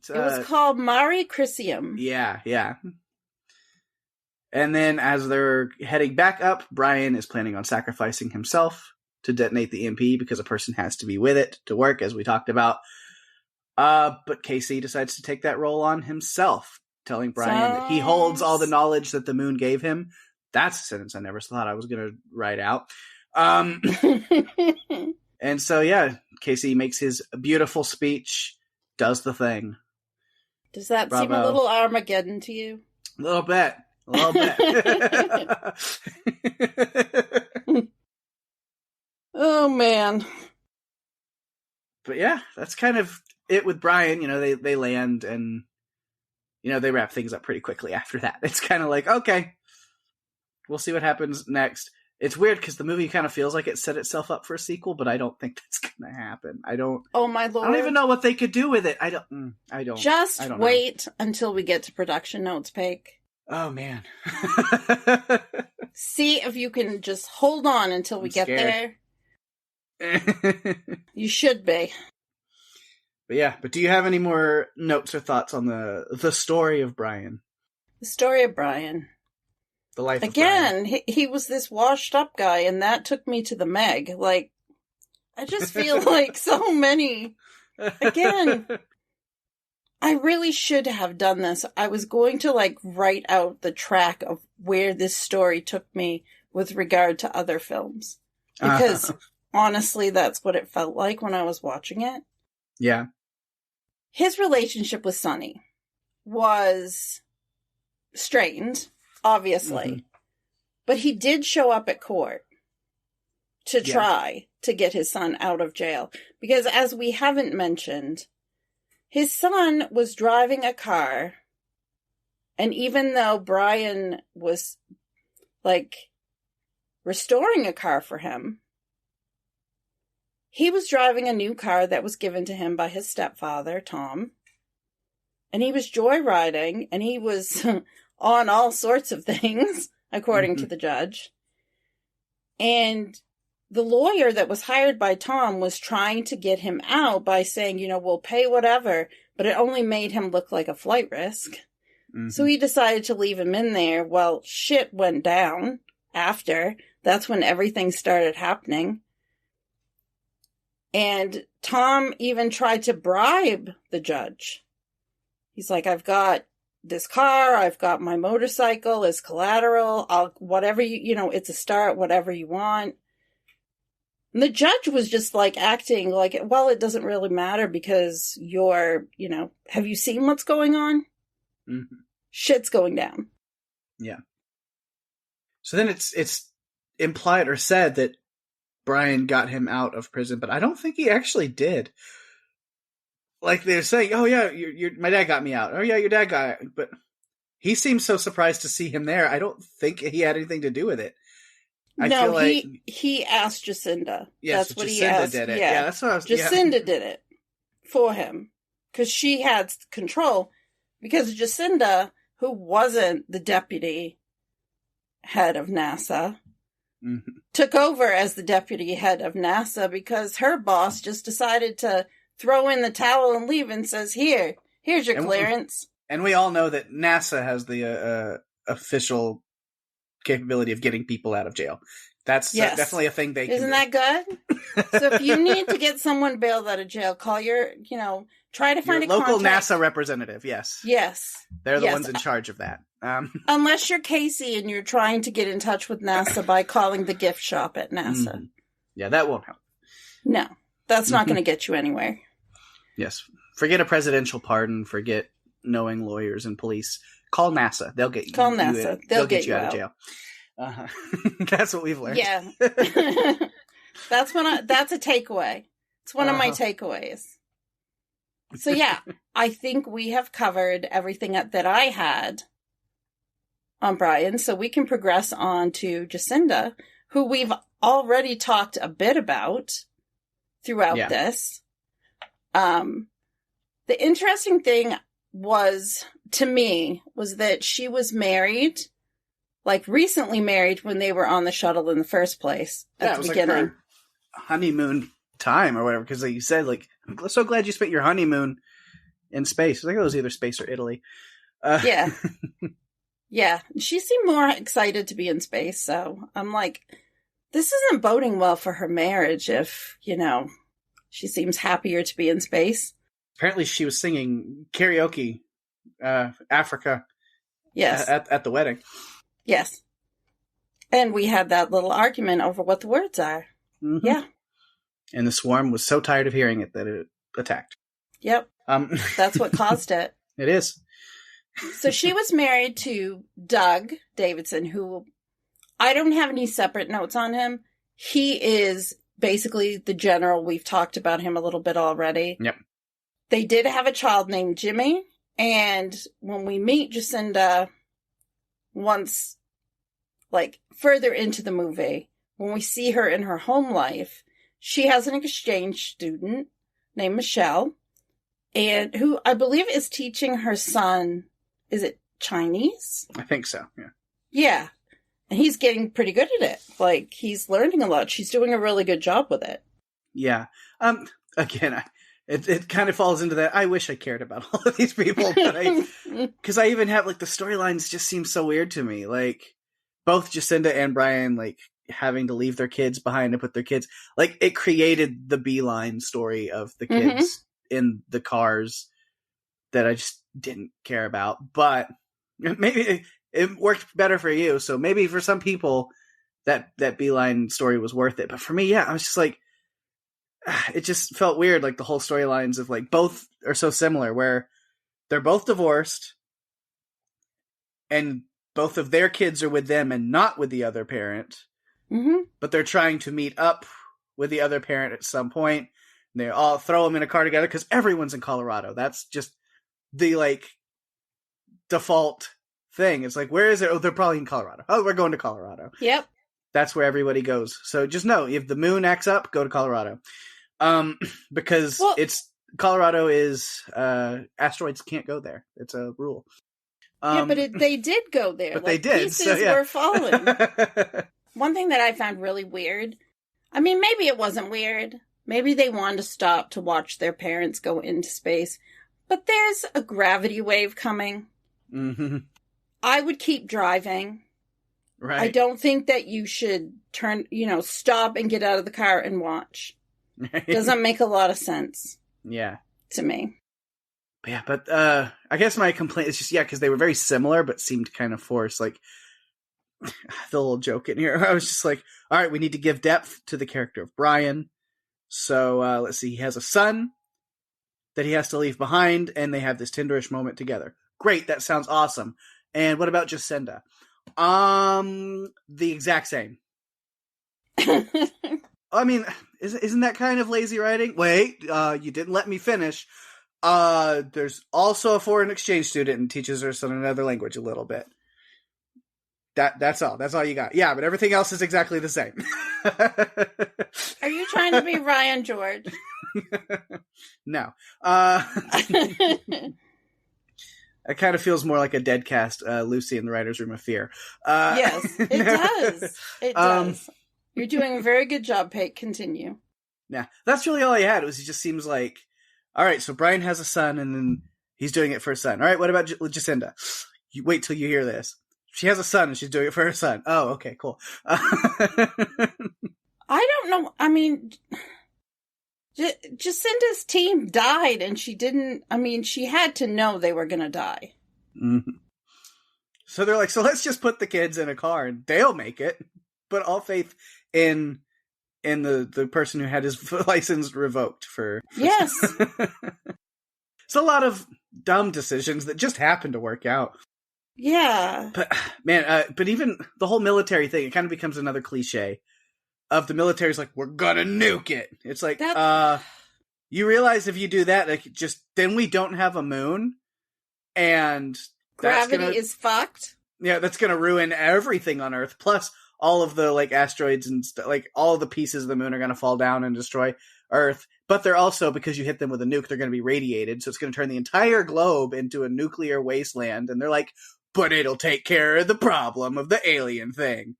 It was called Mare Crisium. Yeah. And then as they're heading back up, Brian is planning on sacrificing himself to detonate the EMP because a person has to be with it to work, as we talked about. But Casey decides to take that role on himself, telling Brian that he holds all the knowledge that the moon gave him. That's a sentence I never thought I was going to write out. And so, yeah, Casey makes his beautiful speech, does the thing. Does that seem a little Armageddon to you? A little bit. Oh, man. But yeah, that's kind of it with Brian. They land and, they wrap things up pretty quickly after that. It's kind of like, okay, we'll see what happens next. It's weird because the movie kind of feels like it set itself up for a sequel, but I don't think that's going to happen. Oh my Lord. I don't even know what they could do with it. I don't Just wait until we get to production notes, Pake. Oh, man. See if you can just hold on until we get there. You should be. But do you have any more notes or thoughts on the story of Brian? The story of Brian. the life of Brian. He was this washed up guy, and that took me to the Meg. Like, I just feel like so many. Again, I really should have done this. I was going to, like, write out the track of where this story took me with regard to other films. Because, honestly, that's what it felt like when I was watching it. Yeah. His relationship with Sonny was strained, obviously. Mm-hmm. But he did show up at court to try to get his son out of jail. Because, as we haven't mentioned, his son was driving a car, and even though Brian was, like, restoring a car for him, he was driving a new car that was given to him by his stepfather, Tom. And he was joyriding, and he was on all sorts of things, according to the judge. And the lawyer that was hired by Tom was trying to get him out by saying, you know, we'll pay whatever, but it only made him look like a flight risk. Mm-hmm. So he decided to leave him in there. Well, shit went down after. That's when everything started happening. And Tom even tried to bribe the judge. He's like, I've got this car, I've got my motorcycle as collateral, whatever you know, it's a start, whatever you want. And the judge was just like acting like, well, it doesn't really matter because you're, you know, have you seen what's going on? Mm-hmm. Shit's going down. Yeah. So then it's implied or said that Brian got him out of prison, but I don't think he actually did. Like they're saying, oh yeah, my dad got me out. Oh yeah, your dad got it. But he seems so surprised to see him there. I don't think he had anything to do with it. I feel like he asked Jacinda. Yes, that's what Jacinda he asked. Did it. Yeah, that's what I was. Jacinda did it for him because she had control. Because Jacinda, who wasn't the deputy head of NASA, took over as the deputy head of NASA because her boss just decided to throw in the towel and leave and says, here's your clearance. And we all know that NASA has the official capability of getting people out of jail. That's definitely a thing they can do. Isn't that good? So if you need to get someone bailed out of jail, call your, you know, try to find your a local contact. NASA representative, yes. Yes. They're the ones in charge of that. Unless you're Casey and you're trying to get in touch with NASA by calling the gift shop at NASA. Mm-hmm. Yeah, that won't help. No, that's not going to get you anywhere. Yes. Forget a presidential pardon. Forget knowing lawyers and police. Call NASA. They'll get you. Call NASA. They'll get you out of jail. That's what we've learned. Yeah. That's a takeaway. It's one of my takeaways. So yeah, I think we have covered everything that I had on Brian. So we can progress on to Jacinda, who we've already talked a bit about throughout this. The interesting thing was, to me, was that she was married, like recently married when they were on the shuttle in the first place at the beginning. Like her honeymoon time or whatever, because like you said, like, I'm so glad you spent your honeymoon in space. I think it was either space or Italy. Yeah. Yeah. She seemed more excited to be in space, so I'm like, this isn't boding well for her marriage if, you know, she seems happier to be in space. Apparently she was singing karaoke, Africa. Yes. At the wedding. Yes. And we had that little argument over what the words are. Mm-hmm. Yeah. And the swarm was so tired of hearing it that it attacked. Yep. That's what caused it. It is. So she was married to Doug Davidson, who I don't have any separate notes on him. He is basically the general. We've talked about him a little bit already. Yep. They did have a child named Jimmy. And when we meet Jacinda once, like, further into the movie, when we see her in her home life, she has an exchange student named Michelle, and who I believe is teaching her son, is it Chinese? I think so, yeah. Yeah. And he's getting pretty good at it. Like, he's learning a lot. She's doing a really good job with it. Yeah. Again, it kind of falls into that. I wish I cared about all of these people, but because I even have, like, the storylines just seem so weird to me. Like, both Jacinda and Brian, like, having to leave their kids behind and put their kids, like, it created the Beeline story of the kids in the cars that I just didn't care about. But maybe it worked better for you, so maybe for some people that Beeline story was worth it. But for me, yeah, I was just like, it just felt weird, like the whole storylines of like both are so similar, where they're both divorced and both of their kids are with them and not with the other parent, but they're trying to meet up with the other parent at some point. And they all throw them in a car together because everyone's in Colorado. That's just the like default thing. It's like, where is it? Oh, they're probably in Colorado. Oh, we're going to Colorado. Yep. That's where everybody goes. So just know, if the moon acts up, go to Colorado. Because Colorado is, asteroids can't go there. It's a rule. Yeah, but they did go there. But like, they did. Pieces so, yeah. were falling. One thing that I found really weird, I mean, maybe it wasn't weird. Maybe they wanted to stop to watch their parents go into space. But there's a gravity wave coming. Mm-hmm. I would keep driving. Right. I don't think that you should stop and get out of the car and watch. Doesn't make a lot of sense. Yeah. To me. Yeah, but I guess my complaint is just, because they were very similar, but seemed kind of forced. Like, the little joke in here, I was just like, all right, we need to give depth to the character of Brian. So, let's see, he has a son that he has to leave behind, and they have this Tinderish moment together. Great, that sounds awesome. And what about Jacinda? The exact same. I mean, isn't that kind of lazy writing? Wait, you didn't let me finish. There's also a foreign exchange student and teaches her son another language a little bit. That's all. That's all you got. Yeah, but everything else is exactly the same. Are you trying to be Ryan George? No. It kind of feels more like a dead cast, Lucy in the Writer's Room of Fear. Yes, it does. It does. You're doing a very good job, Pake. Continue. Yeah, that's really all I had. It just seems like, all right, so Brian has a son, and then he's doing it for his son. All right, what about Jacinda? You wait till you hear this. She has a son, and she's doing it for her son. Oh, okay, cool. I don't know. I mean, Jacinda's team died, and she didn't. I mean, she had to know they were going to die. Mm-hmm. So they're like, so let's just put the kids in a car, and they'll make it. Put all faith in the person who had his license revoked for yes. It's a lot of dumb decisions that just happen to work out. Yeah. But man, but even the whole military thing, it kind of becomes another cliche of the military's like, we're gonna nuke it. It's like, you realize if you do that, like, then we don't have a moon, and gravity is fucked. Yeah, that's gonna ruin everything on Earth. Plus, all of the like asteroids and like all of the pieces of the moon are gonna fall down and destroy Earth. But they're also, because you hit them with a nuke, they're gonna be radiated, so it's gonna turn the entire globe into a nuclear wasteland. And they're like, but it'll take care of the problem of the alien thing.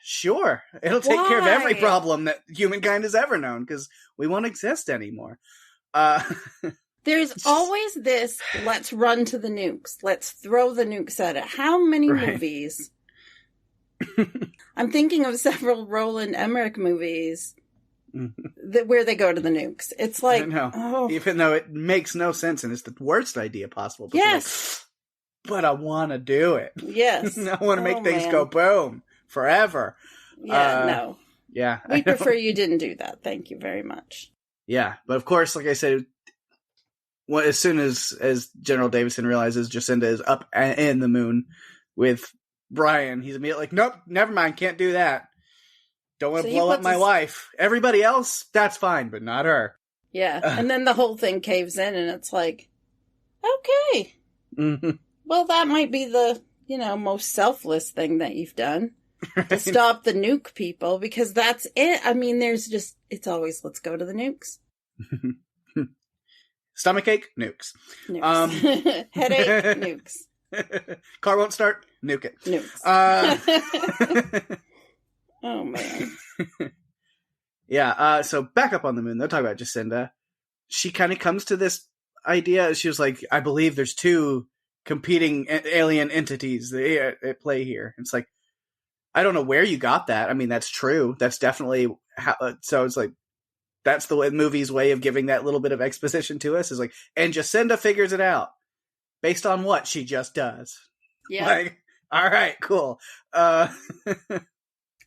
Sure, it'll take care of every problem that humankind has ever known, because we won't exist anymore. There's always this, let's run to the nukes. Let's throw the nukes at it. How many movies? I'm thinking of several Roland Emmerich movies where they go to the nukes. It's like, even though it makes no sense and it's the worst idea possible. Yes. But I want to do it. Yes. I want to make things go boom forever. Yeah, no. Yeah. We prefer you didn't do that. Thank you very much. Yeah. But of course, like I said, as soon as General Davison realizes Jacinda is up in the moon with Brian, he's immediately like, nope, never mind, can't do that. Don't want to blow up my wife. Everybody else, that's fine, but not her. Yeah. And then the whole thing caves in, and it's like, okay. Mm-hmm. Well, that might be the, most selfless thing that you've done. Right. To stop the nuke people, because that's it. I mean, it's always, let's go to the nukes. Stomachache, nukes. Headache, nukes. Car won't start, nuke it. Nukes. Oh, man. Yeah, so back up on the moon, they'll talk about Jacinda. She kind of comes to this idea. She was like, I believe there's two competing alien entities at play here. It's like, I don't know where you got that. I mean, that's true. That's definitely how, so it's like, that's the movie's way of giving that little bit of exposition to us, is like, and Jacinda figures it out based on what she just does. Yeah. Like, all right, cool.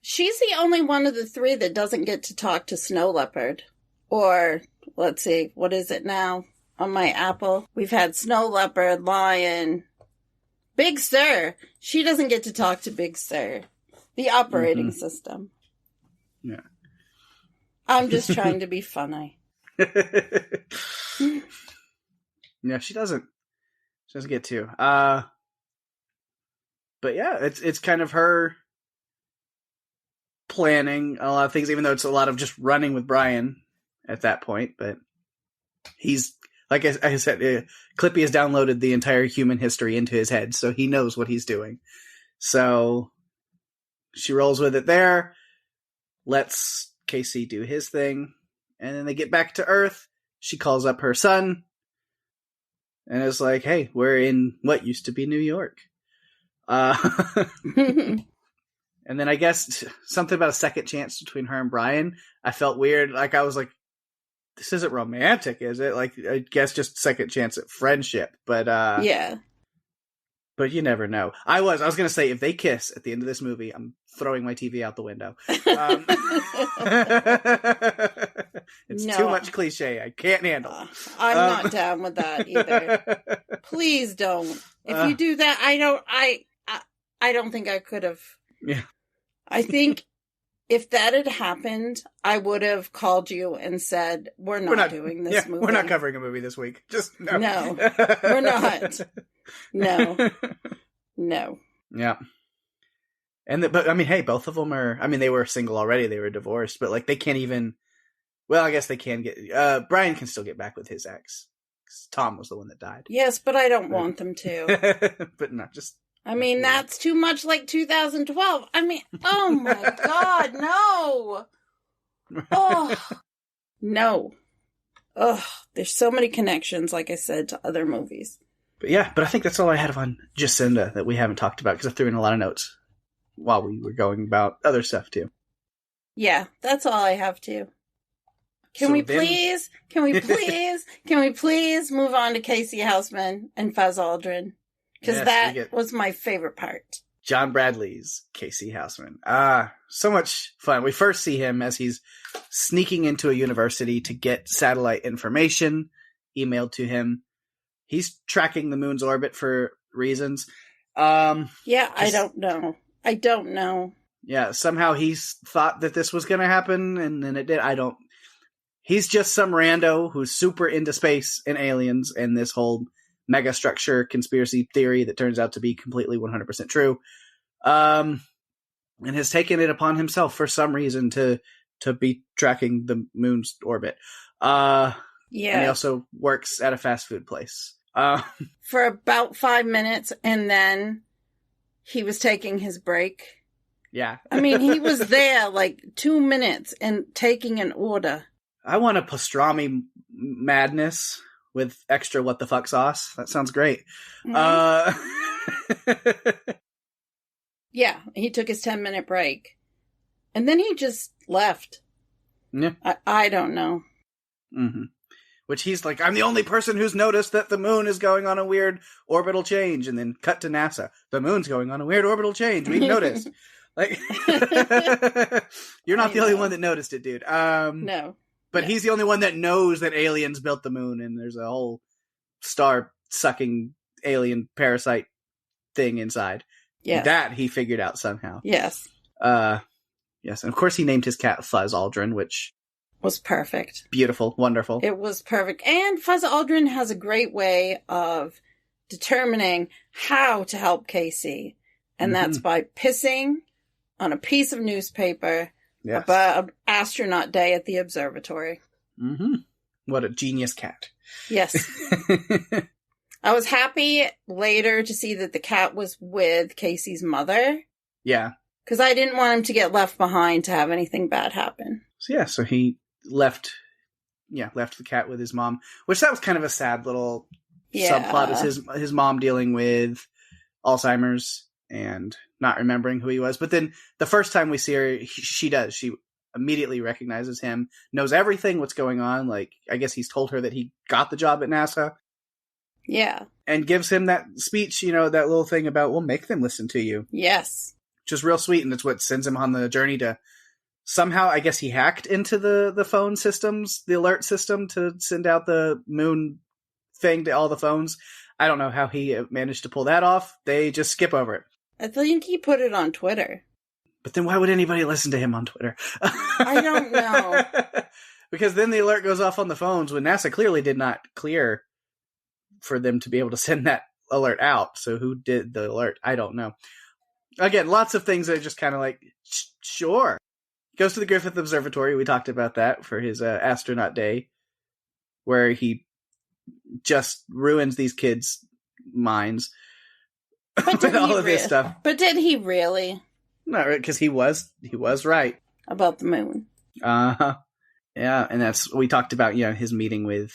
She's the only one of the three that doesn't get to talk to Snow Leopard. Or, let's see, what is it now on my Apple? We've had Snow Leopard, Lion, Big Sur. She doesn't get to talk to Big Sur, the operating system. Yeah. I'm just trying to be funny. Yeah, she doesn't. She doesn't get to. But yeah, it's kind of her planning a lot of things, even though it's a lot of just running with Brian at that point. But he's, like I said, Clippy has downloaded the entire human history into his head, so he knows what he's doing. So she rolls with it there, lets Casey do his thing, and then they get back to Earth. She calls up her son and is like, hey, we're in what used to be New York. And then I guess something about a second chance between her and Brian. I felt weird. Like, I was like, this isn't romantic, is it? Like, I guess just second chance at friendship. But yeah. But you never know. I was going to say, if they kiss at the end of this movie, I'm throwing my TV out the window. It's too much cliche. I can't handle it. I'm not down with that either. Please don't. If you do that, I don't think I could have. Yeah. I think if that had happened, I would have called you and said, we're not doing this movie. We're not covering a movie this week. Just no. No, we're not. No. Yeah. But I mean, hey, both of them are, I mean, they were single already. They were divorced, but like, they can't even, well, I guess they can get, Brian can still get back with his ex. Tom was the one that died. Yes, but I don't want them to. But not just. I mean, that's too much like 2012. I mean, oh my God, no. Oh, no. Oh, there's so many connections, like I said, to other movies. But yeah, I think that's all I had on Jacinda that we haven't talked about, because I threw in a lot of notes while we were going about other stuff too. Yeah, that's all I have too. Can we please move on to Casey Houseman and Fuzz Aldrin? Because that was my favorite part. John Bradley's Casey Houseman. So much fun. We first see him as he's sneaking into a university to get satellite information emailed to him. He's tracking the moon's orbit for reasons. Yeah, I don't know. Yeah, somehow he's thought that this was going to happen, and then it did. He's just some rando who's super into space and aliens and this whole mega structure conspiracy theory that turns out to be completely 100% true. And has taken it upon himself for some reason to be tracking the moon's orbit. Yeah. And he also works at a fast food place. For about 5 minutes, and then he was taking his break. Yeah. I mean, he was there like 2 minutes and taking an order. I want a pastrami madness with extra what the fuck sauce. That sounds great. Mm-hmm. Yeah, he took his 10-minute break. And then he just left. Yeah. I don't know. Mm-hmm. Which he's like, I'm the only person who's noticed that the moon is going on a weird orbital change. And then cut to NASA. The moon's going on a weird orbital change. We've noticed. Like, you're not the only one that noticed it, dude. No. But he's the only one that knows that aliens built the moon, and there's a whole star-sucking alien parasite thing inside. Yes. That he figured out somehow. Yes. Yes, and of course he named his cat Fuzz Aldrin, which was perfect. Beautiful, wonderful. It was perfect. And Fuzz Aldrin has a great way of determining how to help Casey. And that's by pissing on a piece of newspaper about Astronaut Day at the observatory. Mm-hmm. What a genius cat. Yes. I was happy later to see that the cat was with Casey's mother. Yeah. Because I didn't want him to get left behind to have anything bad happen. So he left the cat with his mom, which that was kind of a sad little subplot is his mom dealing with Alzheimer's and not remembering who he was. But then the first time we see her, she does. She immediately recognizes him, knows everything what's going on. Like, I guess he's told her that he got the job at NASA. Yeah. And gives him that speech, you know, that little thing about, we'll make them listen to you. Yes. Just real sweet, and it's what sends him on the journey to somehow, I guess he hacked into the phone systems, the alert system, to send out the moon thing to all the phones. I don't know how he managed to pull that off. They just skip over it. I think he put it on Twitter. But then why would anybody listen to him on Twitter? I don't know. Because then the alert goes off on the phones when NASA clearly did not clear for them to be able to send that alert out. So who did the alert? I don't know. Again, lots of things that are just kind of like, sure. Goes to the Griffith Observatory. We talked about that for his astronaut day, where he just ruins these kids' minds with all of this stuff. But did he really? No, because he was right about the moon. Yeah, and that's we talked about. You know, his meeting with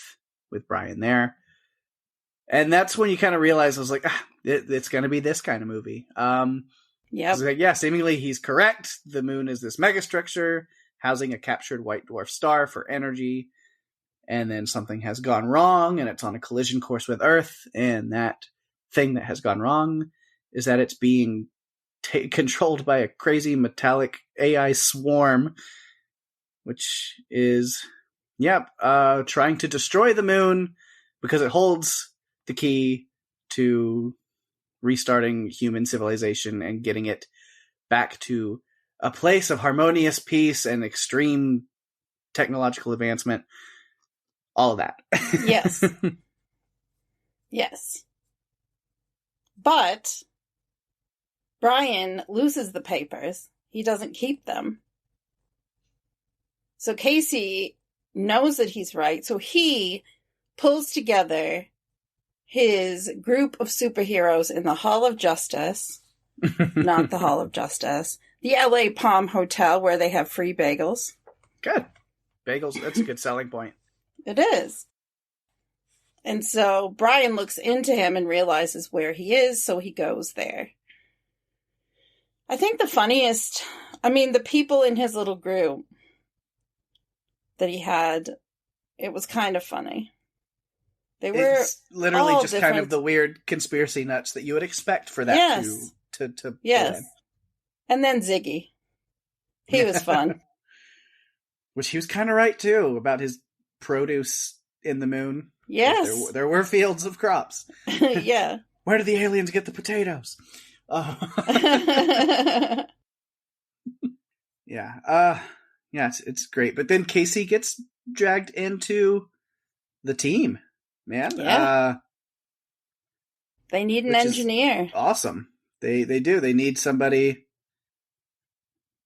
Brian there. And that's when you kind of realize, I was like, it's going to be this kind of movie. Yeah. Like, yeah, seemingly he's correct. The moon is this megastructure housing a captured white dwarf star for energy. And then something has gone wrong, and it's on a collision course with Earth. And that thing that has gone wrong is that it's being controlled by a crazy metallic AI swarm, which is, trying to destroy the moon because it holds the key to restarting human civilization and getting it back to a place of harmonious peace and extreme technological advancement. All of that. Yes. Yes. But Brian loses the papers. He doesn't keep them. So Casey knows that he's right. So he pulls together his group of superheroes in the Hall of Justice, not the Hall of Justice, the LA Palm Hotel where they have free bagels. Good. Bagels, that's a good selling point. It is. And so Brian looks into him and realizes where he is, so he goes there. I think the people in his little group that he had, it was kind of funny. It's literally just kind of the weird conspiracy nuts that you would expect for that to yes. And then Ziggy. He was fun. Which he was kind of right, too, about his produce in the moon. Yes. There were fields of crops. Yeah. Where do the aliens get the potatoes? Yeah. It's great. But then Casey gets dragged into the team. Man, yeah. They need an engineer. Awesome. They do. They need somebody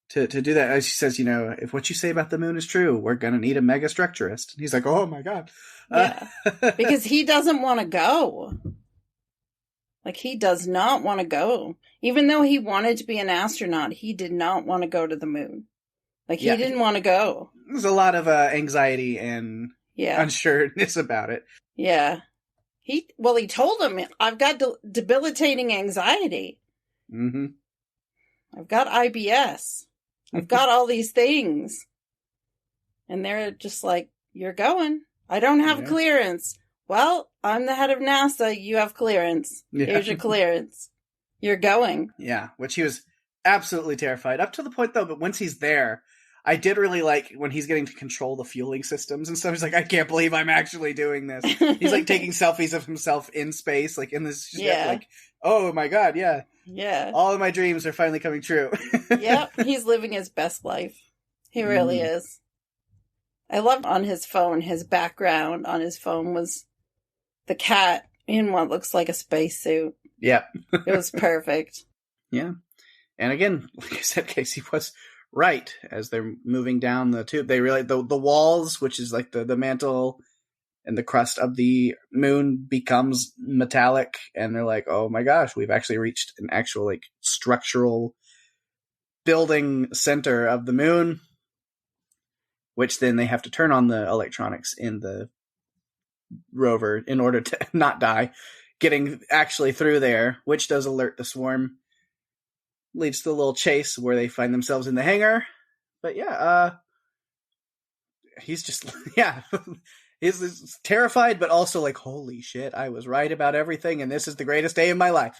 to do that. As she says, if what you say about the moon is true, we're going to need a mega structurist. And he's like, oh my God. Yeah. Because he doesn't want to go. Like, he does not want to go. Even though he wanted to be an astronaut, he did not want to go to the moon. Like, he didn't want to go. There's a lot of anxiety and unsureness about it. Yeah. He told him, I've got debilitating anxiety. Mm-hmm. I've got IBS. I've got all these things. And they're just like, you're going. I don't have clearance. Well, I'm the head of NASA. You have clearance. Yeah. Here's your clearance. You're going. Yeah, which he was absolutely terrified. Up to the point, though, but once he's there, I did really like when he's getting to control the fueling systems and stuff. He's like, I can't believe I'm actually doing this. He's like taking selfies of himself in space, like in this, like, oh my God, yeah. Yeah. All of my dreams are finally coming true. Yep, he's living his best life. He really is. I loved on his phone, his background on his phone was the cat in what looks like a spacesuit. Yep. It was perfect. Yeah. And again, like I said, Casey was right. As they're moving down the tube, they realize the walls, which is like the mantle and the crust of the moon, becomes metallic, and they're like, oh my gosh, we've actually reached an actual like structural building center of the moon, which then they have to turn on the electronics in the rover in order to not die, getting actually through there, which does alert the swarm. Leads to a little chase where they find themselves in the hangar. But he's just, he's terrified, but also like, holy shit, I was right about everything, and this is the greatest day of my life.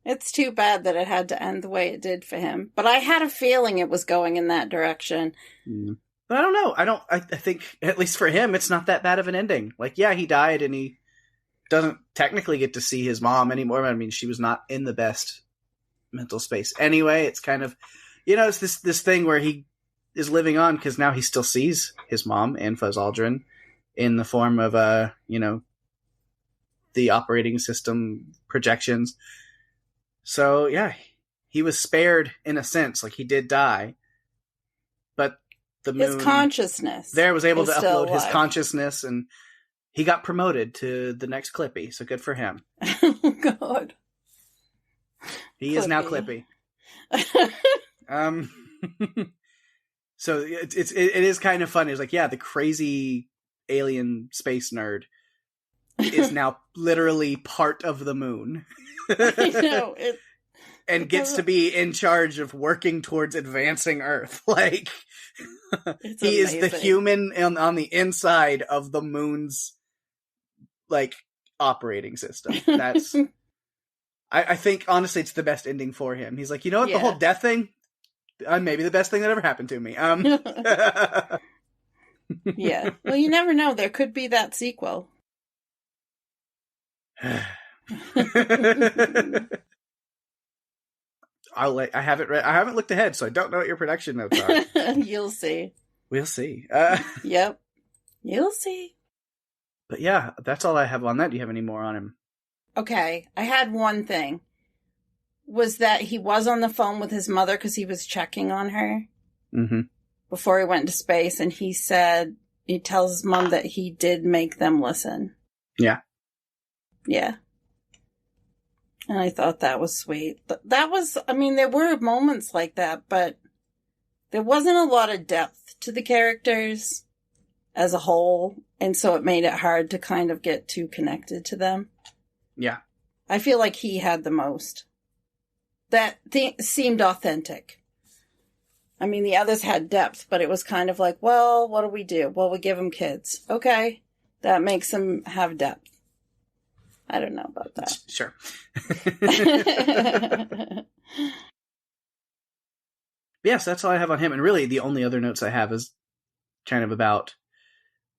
It's too bad that it had to end the way it did for him. But I had a feeling it was going in that direction. But I don't know. I think, at least for him, it's not that bad of an ending. Like, yeah, he died, and he doesn't technically get to see his mom anymore. I mean, she was not in the best mental space anyway. It's kind of, it's this thing where he is living on because now he still sees his mom and Fuzz Aldrin in the form of, the operating system projections. So, yeah, he was spared in a sense. Like, he did die. But the moon... His consciousness. There was able to upload his consciousness, and he got promoted to the next Clippy, so good for him. Oh, God. He is now Clippy. So it is kind of funny. It's like, yeah, the crazy alien space nerd is now literally part of the moon. I know. And gets to be in charge of working towards advancing Earth. Like, he is the human on the inside of the moon's, like, operating system. That's... I think, honestly, it's the best ending for him. He's like, you know what? The whole death thing, maybe the best thing that ever happened to me. Yeah. Well, you never know. There could be that sequel. I haven't looked ahead, so I don't know what your production notes are. You'll see. We'll see. Yep. You'll see. But yeah, that's all I have on that. Do you have any more on him? Okay. I had one thing. Was that he was on the phone with his mother because he was checking on her before he went into space, and he tells his mom that he did make them listen. Yeah. Yeah. And I thought that was sweet. That was, I mean, there were moments like that, but there wasn't a lot of depth to the characters as a whole, and so it made it hard to kind of get too connected to them. Yeah. I feel like he had the most. That seemed authentic. I mean, the others had depth, but it was kind of like, well, what do we do? Well, we give them kids. Okay. That makes them have depth. I don't know about that. Sure. Yes, that's all I have on him. And really, the only other notes I have is kind of about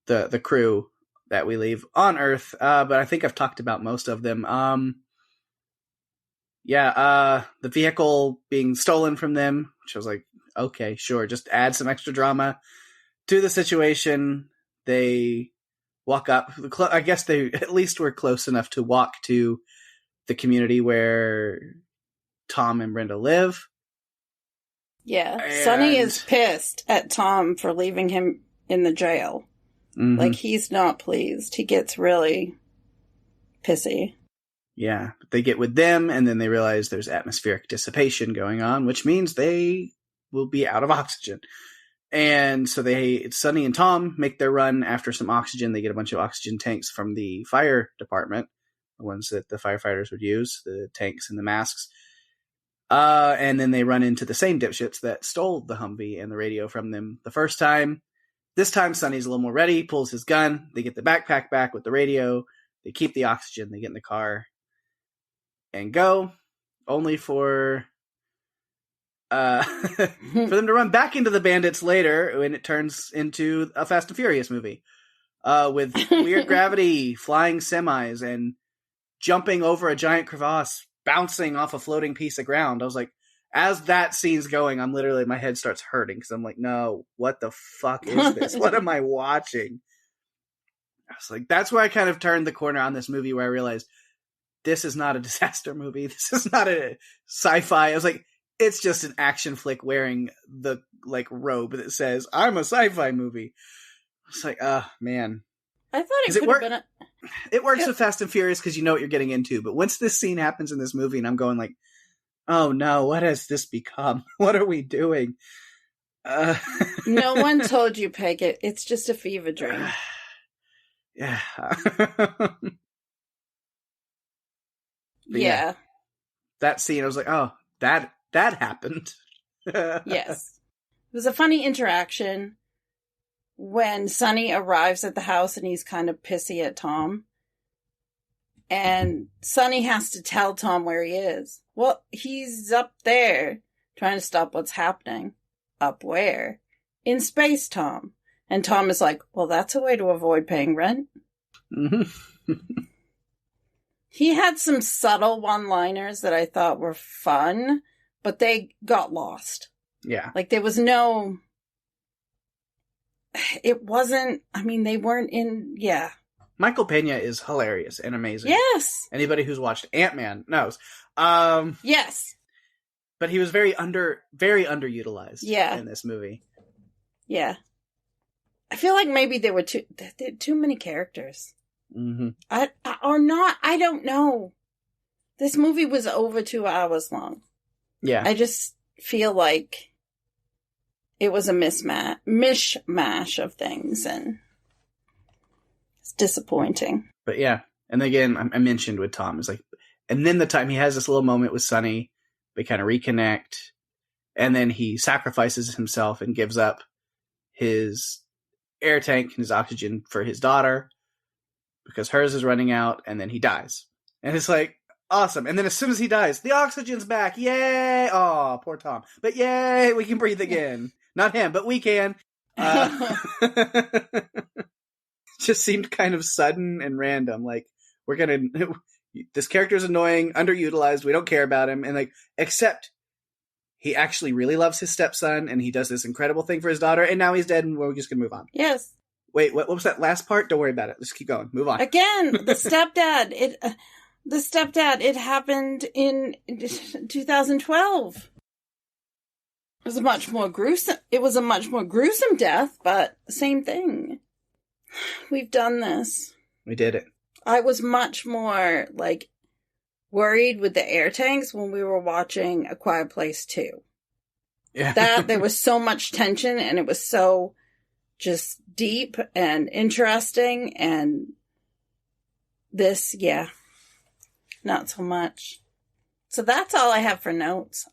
the crew that we leave on Earth. But I think I've talked about most of them. The vehicle being stolen from them, which I was like, okay, sure, just add some extra drama to the situation. They walk up. I guess they at least were close enough to walk to the community where Tom and Brenda live. Yeah. And Sonny is pissed at Tom for leaving him in the jail. Mm-hmm. Like, he's not pleased. He gets really pissy. Yeah. But they get with them, and then they realize there's atmospheric dissipation going on, which means they will be out of oxygen. And so Sonny and Tom make their run after some oxygen. They get a bunch of oxygen tanks from the fire department, the ones that the firefighters would use, the tanks and the masks. And then they run into the same dipshits that stole the Humvee and the radio from them the first time. This time, Sonny's a little more ready, pulls his gun. They get the backpack back with the radio. They keep the oxygen. They get in the car and go, only for them to run back into the bandits later when it turns into a Fast and Furious movie with weird gravity, flying semis, and jumping over a giant crevasse, bouncing off a floating piece of ground. I was like, as that scene's going, my head starts hurting because I'm like, no, what the fuck is this? What am I watching? I was like, that's where I kind of turned the corner on this movie, where I realized this is not a disaster movie. This is not a sci-fi. I was like, it's just an action flick wearing the robe that says, I'm a sci-fi movie. It's like, man. I thought it could have been It works with Fast and Furious because you know what you're getting into. But once this scene happens in this movie and I'm going like, oh no, what has this become? What are we doing? Uh, No one told you, Peg. It's just a fever dream. Yeah. Yeah. That scene, I was like, oh, that happened. Yes. It was a funny interaction when Sonny arrives at the house and he's kind of pissy at Tom. And Sonny has to tell Tom where he is. Well, he's up there trying to stop what's happening. Up where? In space, Tom. And Tom is like, well, that's a way to avoid paying rent. Mm-hmm. He had some subtle one-liners that I thought were fun, but they got lost. Yeah. Like, there was no... It wasn't... I mean, they weren't in... Yeah. Michael Pena is hilarious and amazing. Yes! Anybody who's watched Ant-Man knows. Yes! But he was very underutilized in this movie. Yeah. I feel like maybe there were too many characters. Mm-hmm. I don't know. This movie was over 2 hours long. Yeah. I just feel like it was a mishmash of things, and it's disappointing. But yeah, and again, I mentioned with Tom, it's like, and then the time he has this little moment with Sonny, they kind of reconnect, and then he sacrifices himself and gives up his air tank and his oxygen for his daughter because hers is running out, and then he dies. And it's like, awesome. And then as soon as he dies, the oxygen's back. Yay! Oh, poor Tom. But yay, we can breathe again. Not him, but we can. Just seemed kind of sudden and random. Like, this character's annoying, underutilized, we don't care about him, and like, except he actually really loves his stepson, and he does this incredible thing for his daughter, and now he's dead, and we're just gonna move on. Yes. Wait, what was that last part? Don't worry about it. Let's keep going. Move on. Again, the stepdad. It happened in 2012. It was a much more gruesome death, but same thing. We've done this. We did it. I was much more, like, worried with the air tanks when we were watching A Quiet Place 2. Yeah. There was so much tension, and it was so just deep and interesting, and this, yeah, not so much. So that's all I have for notes.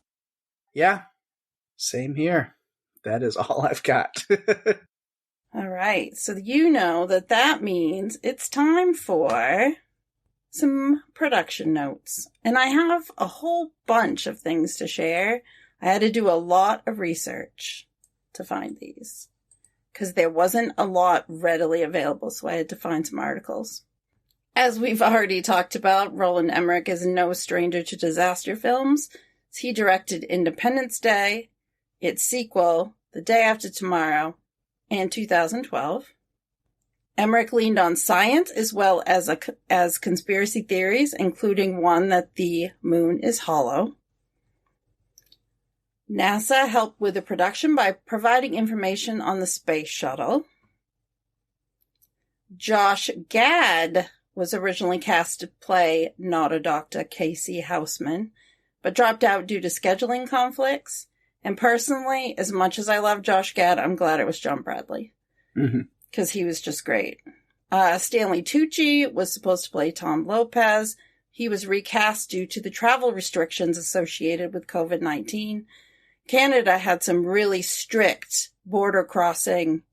Yeah, same here. That is all I've got. All right, so you know that means it's time for some production notes. And I have a whole bunch of things to share. I had to do a lot of research to find these, because there wasn't a lot readily available, so I had to find some articles. As we've already talked about, Roland Emmerich is no stranger to disaster films. He directed Independence Day, its sequel, The Day After Tomorrow, and 2012. Emmerich leaned on science as well as conspiracy theories, including one that the moon is hollow. NASA helped with the production by providing information on the space shuttle. Josh Gad was originally cast to play Not a Doctor Casey Houseman, but dropped out due to scheduling conflicts. And personally, as much as I love Josh Gad, I'm glad it was John Bradley. Because he was just great. Stanley Tucci was supposed to play Tom Lopez. He was recast due to the travel restrictions associated with COVID-19. Canada had some really strict border crossing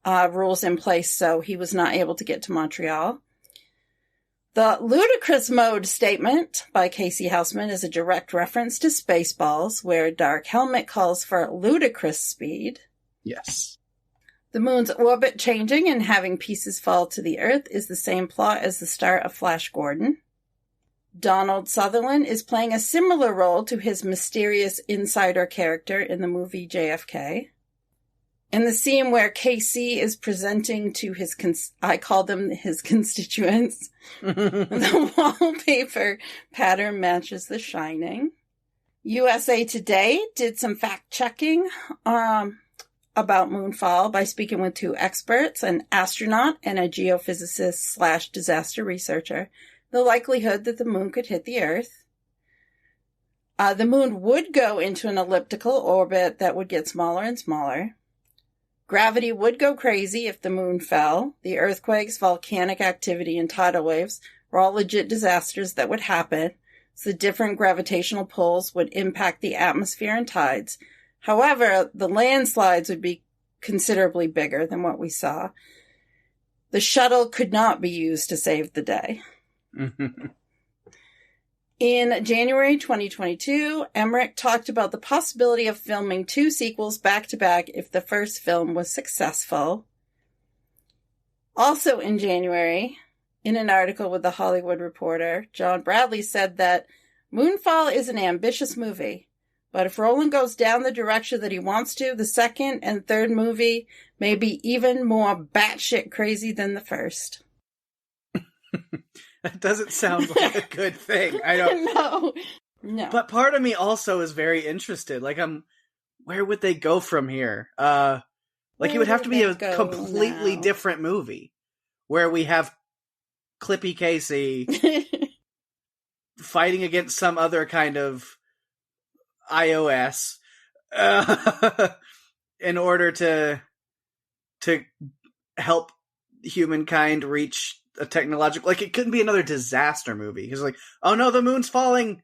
rules in place, so he was not able to get to Montreal. The ludicrous mode statement by Casey Houseman is a direct reference to Spaceballs, where Dark Helmet calls for ludicrous speed. Yes. The moon's orbit changing and having pieces fall to the Earth is the same plot as the start of Flash Gordon. Donald Sutherland is playing a similar role to his mysterious insider character in the movie JFK. In the scene where Casey is presenting to his, I call them his constituents, the wallpaper pattern matches The Shining. USA Today did some fact-checking about Moonfall by speaking with two experts, an astronaut and a geophysicist/disaster researcher, the likelihood that the moon could hit the Earth. The moon would go into an elliptical orbit that would get smaller and smaller. Gravity would go crazy if the moon fell. The earthquakes, volcanic activity, and tidal waves were all legit disasters that would happen. So the different gravitational pulls would impact the atmosphere and tides. However, the landslides would be considerably bigger than what we saw. The shuttle could not be used to save the day. In January 2022, Emmerich talked about the possibility of filming 2 sequels back-to-back if the first film was successful. Also in January, in an article with The Hollywood Reporter, John Bradley said that Moonfall is an ambitious movie, but if Roland goes down the direction that he wants to, the second and third movie may be even more batshit crazy than the first. That doesn't sound like a good thing. I don't. No. But part of me also is very interested. Like, where would they go from here? It would have to be a completely different movie where we have Clippy Casey fighting against some other kind of iOS in order to help humankind reach a technological, like, it couldn't be another disaster movie because, like, oh no, the moon's falling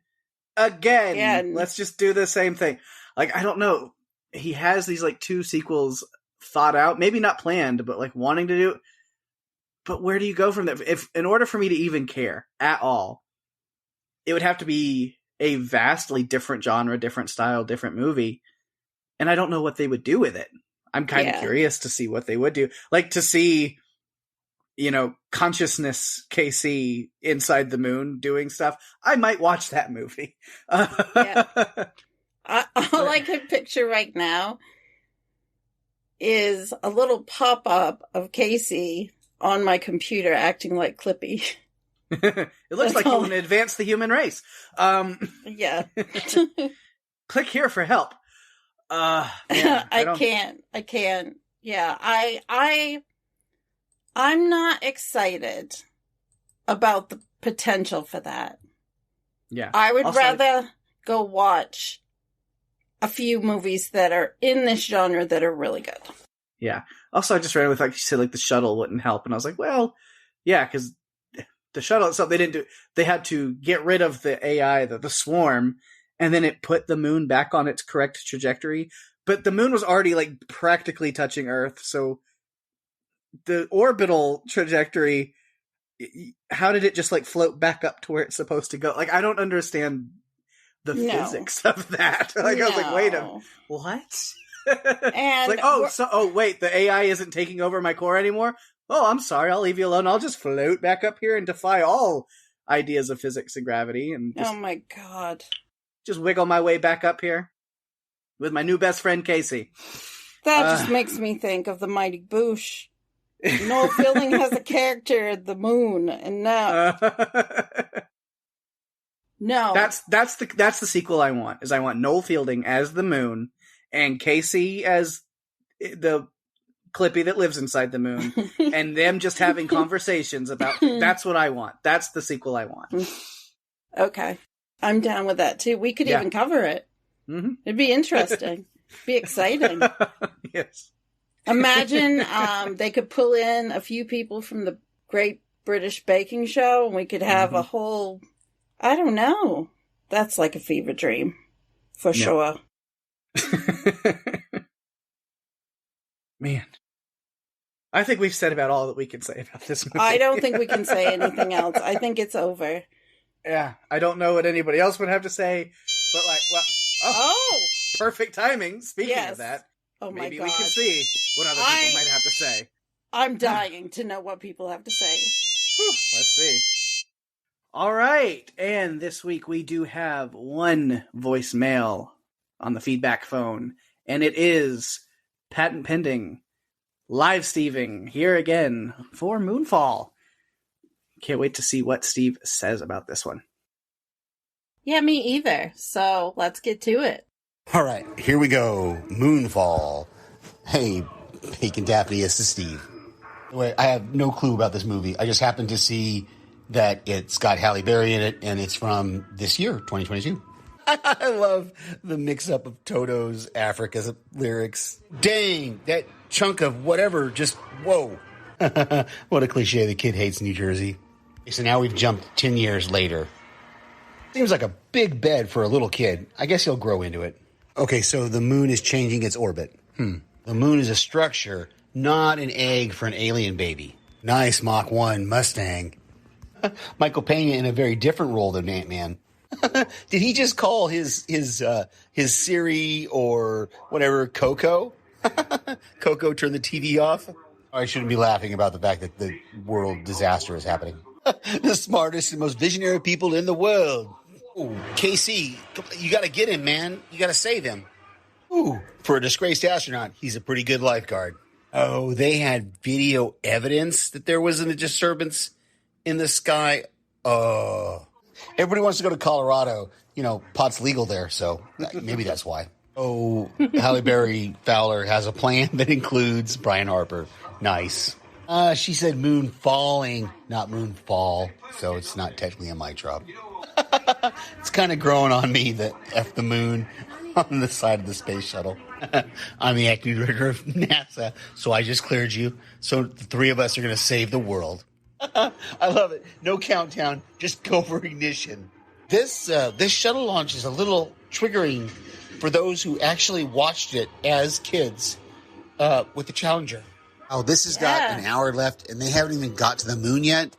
again. Let's just do the same thing. Like, I don't know. He has these like 2 sequels thought out, maybe not planned, but like wanting to do. But where do you go from there? If in order for me to even care at all, it would have to be a vastly different genre, different style, different movie, and I don't know what they would do with it. I'm kind of curious to see what they would do, like to see, consciousness KC inside the moon doing stuff. I might watch that movie. All I can picture right now is a little pop-up of Casey on my computer acting like Clippy. It looks like you want to advance the human race. Yeah. Click here for help. Man, I can't. Yeah, I'm not excited about the potential for that. Yeah. I would rather go watch a few movies that are in this genre that are really good. Yeah. Also, I just ran with, like you said, like the shuttle wouldn't help. And I was like, well, yeah, because the shuttle itself, they had to get rid of the AI, the swarm, and then it put the moon back on its correct trajectory. But the moon was already like practically touching Earth, so the orbital trajectory, how did it just like float back up to where it's supposed to go? Like, I don't understand the physics of that. Like, I was like, wait a what? And like, wait, the AI isn't taking over my core anymore? Oh, I'm sorry, I'll leave you alone. I'll just float back up here and defy all ideas of physics and gravity and oh my god. Just wiggle my way back up here with my new best friend Casey. That just makes me think of the Mighty Boosh. Noel Fielding has a character, the moon, and now no. That's the sequel I want. Is I want Noel Fielding as the moon and Casey as the Clippy that lives inside the moon, and them just having conversations about. That's what I want. That's the sequel I want. Okay, I'm down with that too. We could even cover it. Mm-hmm. It'd be interesting. Be exciting. Yes. Imagine they could pull in a few people from the Great British Baking Show, and we could have a whole. I don't know. That's like a fever dream, for sure. Man, I think we've said about all that we can say about this movie. I don't think we can say anything else. I think it's over. Yeah, I don't know what anybody else would have to say, but like, well, perfect timing. Speaking of that, maybe we can see what other people might have to say. I'm dying to know what people have to say. Let's see. All right, and this week we do have one voicemail on the feedback phone, and it is patent pending, live Steving here again for Moonfall. Can't wait to see what Steve says about this one. Yeah, me either. So let's get to it. All right, here we go. Moonfall. Hey, Pake and Daphne, this is Steve. Wait, I have no clue about this movie. I just happened to see that it's got Halle Berry in it, and it's from this year, 2022. I love the mix-up of Toto's Africa's lyrics. Dang, that chunk of whatever just, whoa. What a cliche, the kid hates New Jersey. So now we've jumped 10 years later. Seems like a big bed for a little kid. I guess he'll grow into it. Okay, so the moon is changing its orbit. The moon is a structure, not an egg for an alien baby. Nice Mach 1 Mustang. Michael Pena in a very different role than Ant-Man. Did he just call his Siri or whatever Coco? Coco, turn the TV off? I shouldn't be laughing about the fact that the world disaster is happening. The smartest and most visionary people in the world. Ooh, KC, you got to get him, man. You got to save him. Ooh, for a disgraced astronaut, he's a pretty good lifeguard. Oh, they had video evidence that there was a disturbance in the sky. Oh, everybody wants to go to Colorado. You know, pot's legal there, so maybe that's why. Oh, Halle Berry Fowler has a plan that includes Brian Harper. Nice. She said moon falling, not moonfall, so it's not technically a mic drop. It's kind of growing on me that F the moon on the side of the space shuttle. I'm the acting director of NASA, so I just cleared you. So the three of us are going to save the world. I love it. No countdown, just go for ignition. This shuttle launch is a little triggering for those who actually watched it as kids with the Challenger. Oh, this has got an hour left, and they haven't even got to the moon yet.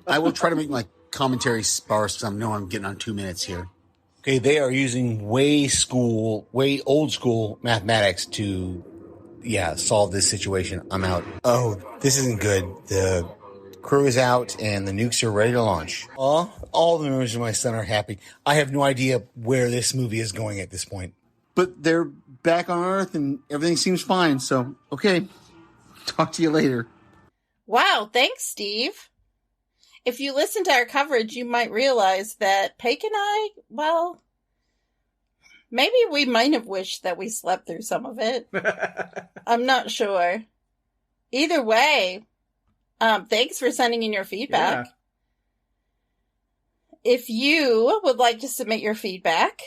I will try to make my commentary sparse, because I know I'm getting on 2 minutes here. Okay, they are using way old school mathematics to, solve this situation. I'm out. Oh, this isn't good. The crew is out, and the nukes are ready to launch. All the members of my son are happy. I have no idea where this movie is going at this point. But they're back on Earth, and everything seems fine, so, okay. Talk to you later. Wow, thanks, Steve. If you listen to our coverage, you might realize that Pake and I, well, maybe we might have wished that we slept through some of it. I'm not sure. Either way, thanks for sending in your feedback. Yeah. If you would like to submit your feedback,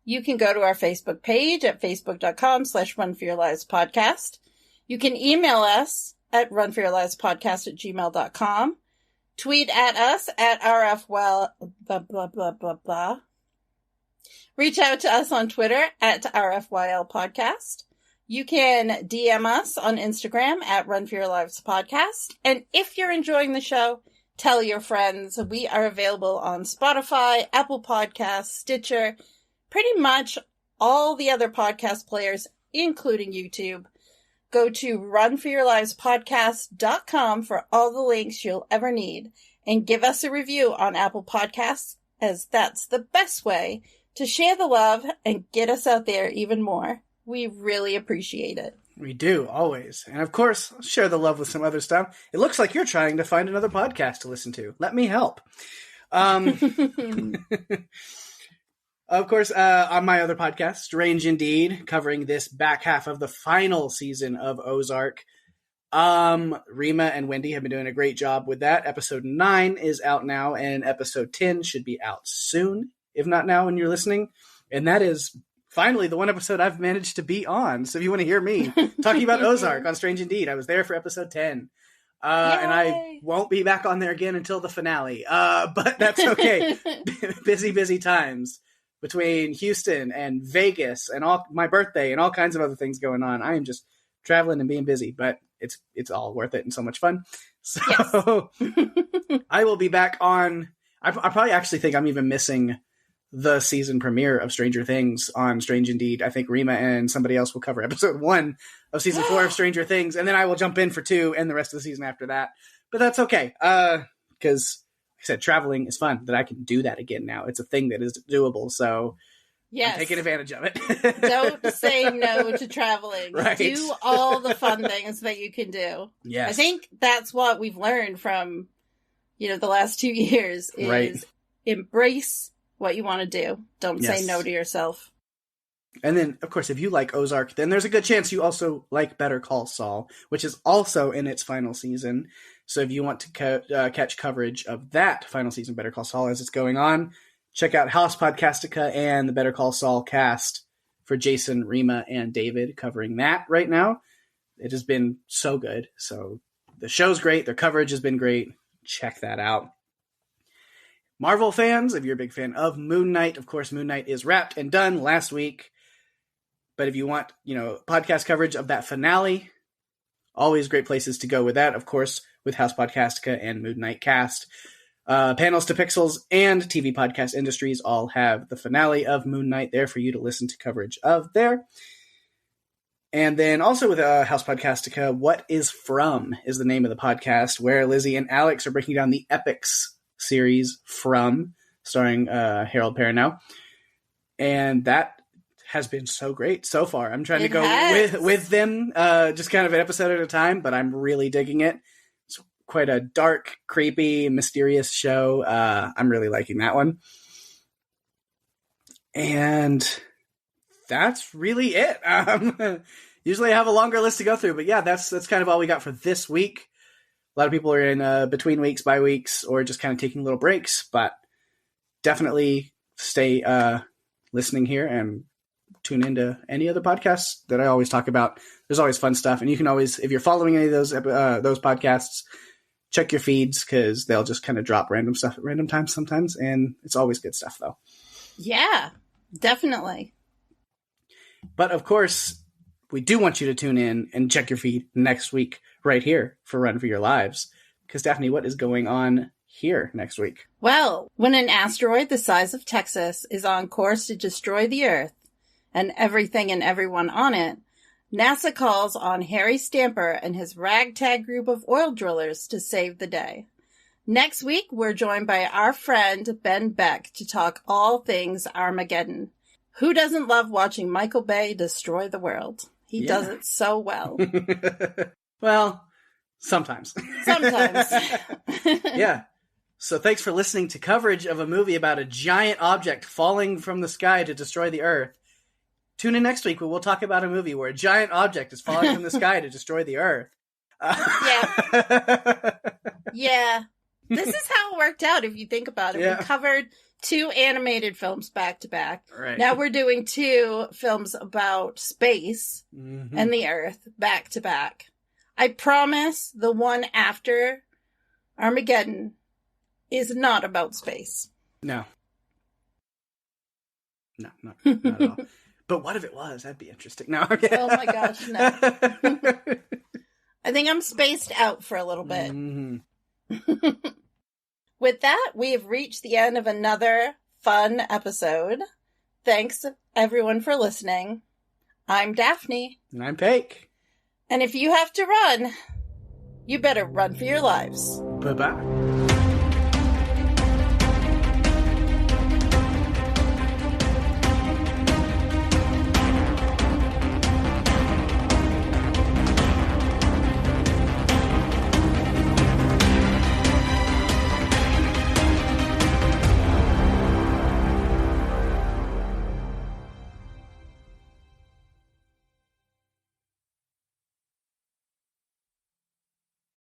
you can go to our Facebook page at facebook.com/runforyourlivespodcast. You can email us at runforyourlivespodcast@gmail.com. Tweet at us at RFWell, blah, blah, blah, blah, blah. Reach out to us on Twitter at RFYL Podcast. You can DM us on Instagram at Run For Your Lives Podcast. And if you're enjoying the show, tell your friends. We are available on Spotify, Apple Podcasts, Stitcher, pretty much all the other podcast players, including YouTube. Go to runforyourlivespodcast.com for all the links you'll ever need, and give us a review on Apple Podcasts, as that's the best way to share the love and get us out there even more. We really appreciate it. We do, always. And of course, share the love with some other stuff. It looks like you're trying to find another podcast to listen to. Let me help. Of course, on my other podcast, Strange Indeed, covering this back half of the final season of Ozark. Rima and Wendy have been doing a great job with that. Episode 9 is out now, and episode 10 should be out soon, if not now when you're listening. And that is finally the one episode I've managed to be on. So if you want to hear me talking about Ozark on Strange Indeed, I was there for episode 10. And I won't be back on there again until the finale. But that's okay. busy times. Between Houston and Vegas and all my birthday and all kinds of other things going on. I am just traveling and being busy, but it's all worth it and so much fun. So yes. I will be back on. I probably actually think I'm even missing the season premiere of Stranger Things on Strange Indeed. I think Rima and somebody else will cover episode 1 of season 4 of Stranger Things, and then I will jump in for 2 and the rest of the season after that. But that's okay, because like I said, traveling is fun, that I can do that again now. It's a thing that is doable, so yes. I'm taking advantage of it. Don't say no to traveling. Right. Do all the fun things that you can do. Yes. I think that's what we've learned from, the last 2 years is embrace what you want to do. Don't say no to yourself. And then, of course, if you like Ozark, then there's a good chance you also like Better Call Saul, which is also in its final season. So if you want to catch coverage of that final season, Better Call Saul, as it's going on, check out House Podcastica and the Better Call Saul cast for Jason, Rima, and David covering that right now. It has been so good. So the show's great. Their coverage has been great. Check that out. Marvel fans, if you're a big fan of Moon Knight, of course, Moon Knight is wrapped and done last week. But if you want, podcast coverage of that finale, always great places to go with that, of course, with House Podcastica and Moon Knight Cast. Panels to Pixels and TV Podcast Industries all have the finale of Moon Knight there for you to listen to coverage of there. And then also with House Podcastica, What is From is the name of the podcast, where Lizzie and Alex are breaking down the Epics series From, starring Harold Perrineau. And that has been so great so far. I'm trying to go with them, just kind of an episode at a time, but I'm really digging it. It's quite a dark, creepy, mysterious show. I'm really liking that one. And that's really it. Usually I have a longer list to go through, but yeah, that's kind of all we got for this week. A lot of people are in between weeks, bye weeks, or just kind of taking little breaks, but definitely stay listening here and tune into any other podcasts that I always talk about. There's always fun stuff, and you can always, if you're following any of those podcasts, check your feeds because they'll just kind of drop random stuff at random times sometimes, and it's always good stuff though. Yeah, definitely. But of course, we do want you to tune in and check your feed next week right here for Run for Your Lives. Because Daphne, what is going on here next week? Well, when an asteroid the size of Texas is on course to destroy the Earth and everything and everyone on it, NASA calls on Harry Stamper and his ragtag group of oil drillers to save the day. Next week, we're joined by our friend Ben Beck to talk all things Armageddon. Who doesn't love watching Michael Bay destroy the world? He does it so well. Well, sometimes. Sometimes. Yeah. So thanks for listening to coverage of a movie about a giant object falling from the sky to destroy the Earth. Tune in next week where we'll talk about a movie where a giant object is falling from the sky to destroy the Earth. Yeah. Yeah. This is how it worked out if you think about it. Yeah. We covered 2 animated films back to back. Right. Now we're doing 2 films about space and the Earth back to back. I promise the one after Armageddon is not about space. No. No, not at all. But what if it was? That'd be interesting. No, okay. Oh my gosh, no. I think I'm spaced out for a little bit. Mm-hmm. With that, we have reached the end of another fun episode. Thanks, everyone, for listening. I'm Daphne. And I'm Pake. And if you have to run, you better run for your lives. Bye-bye.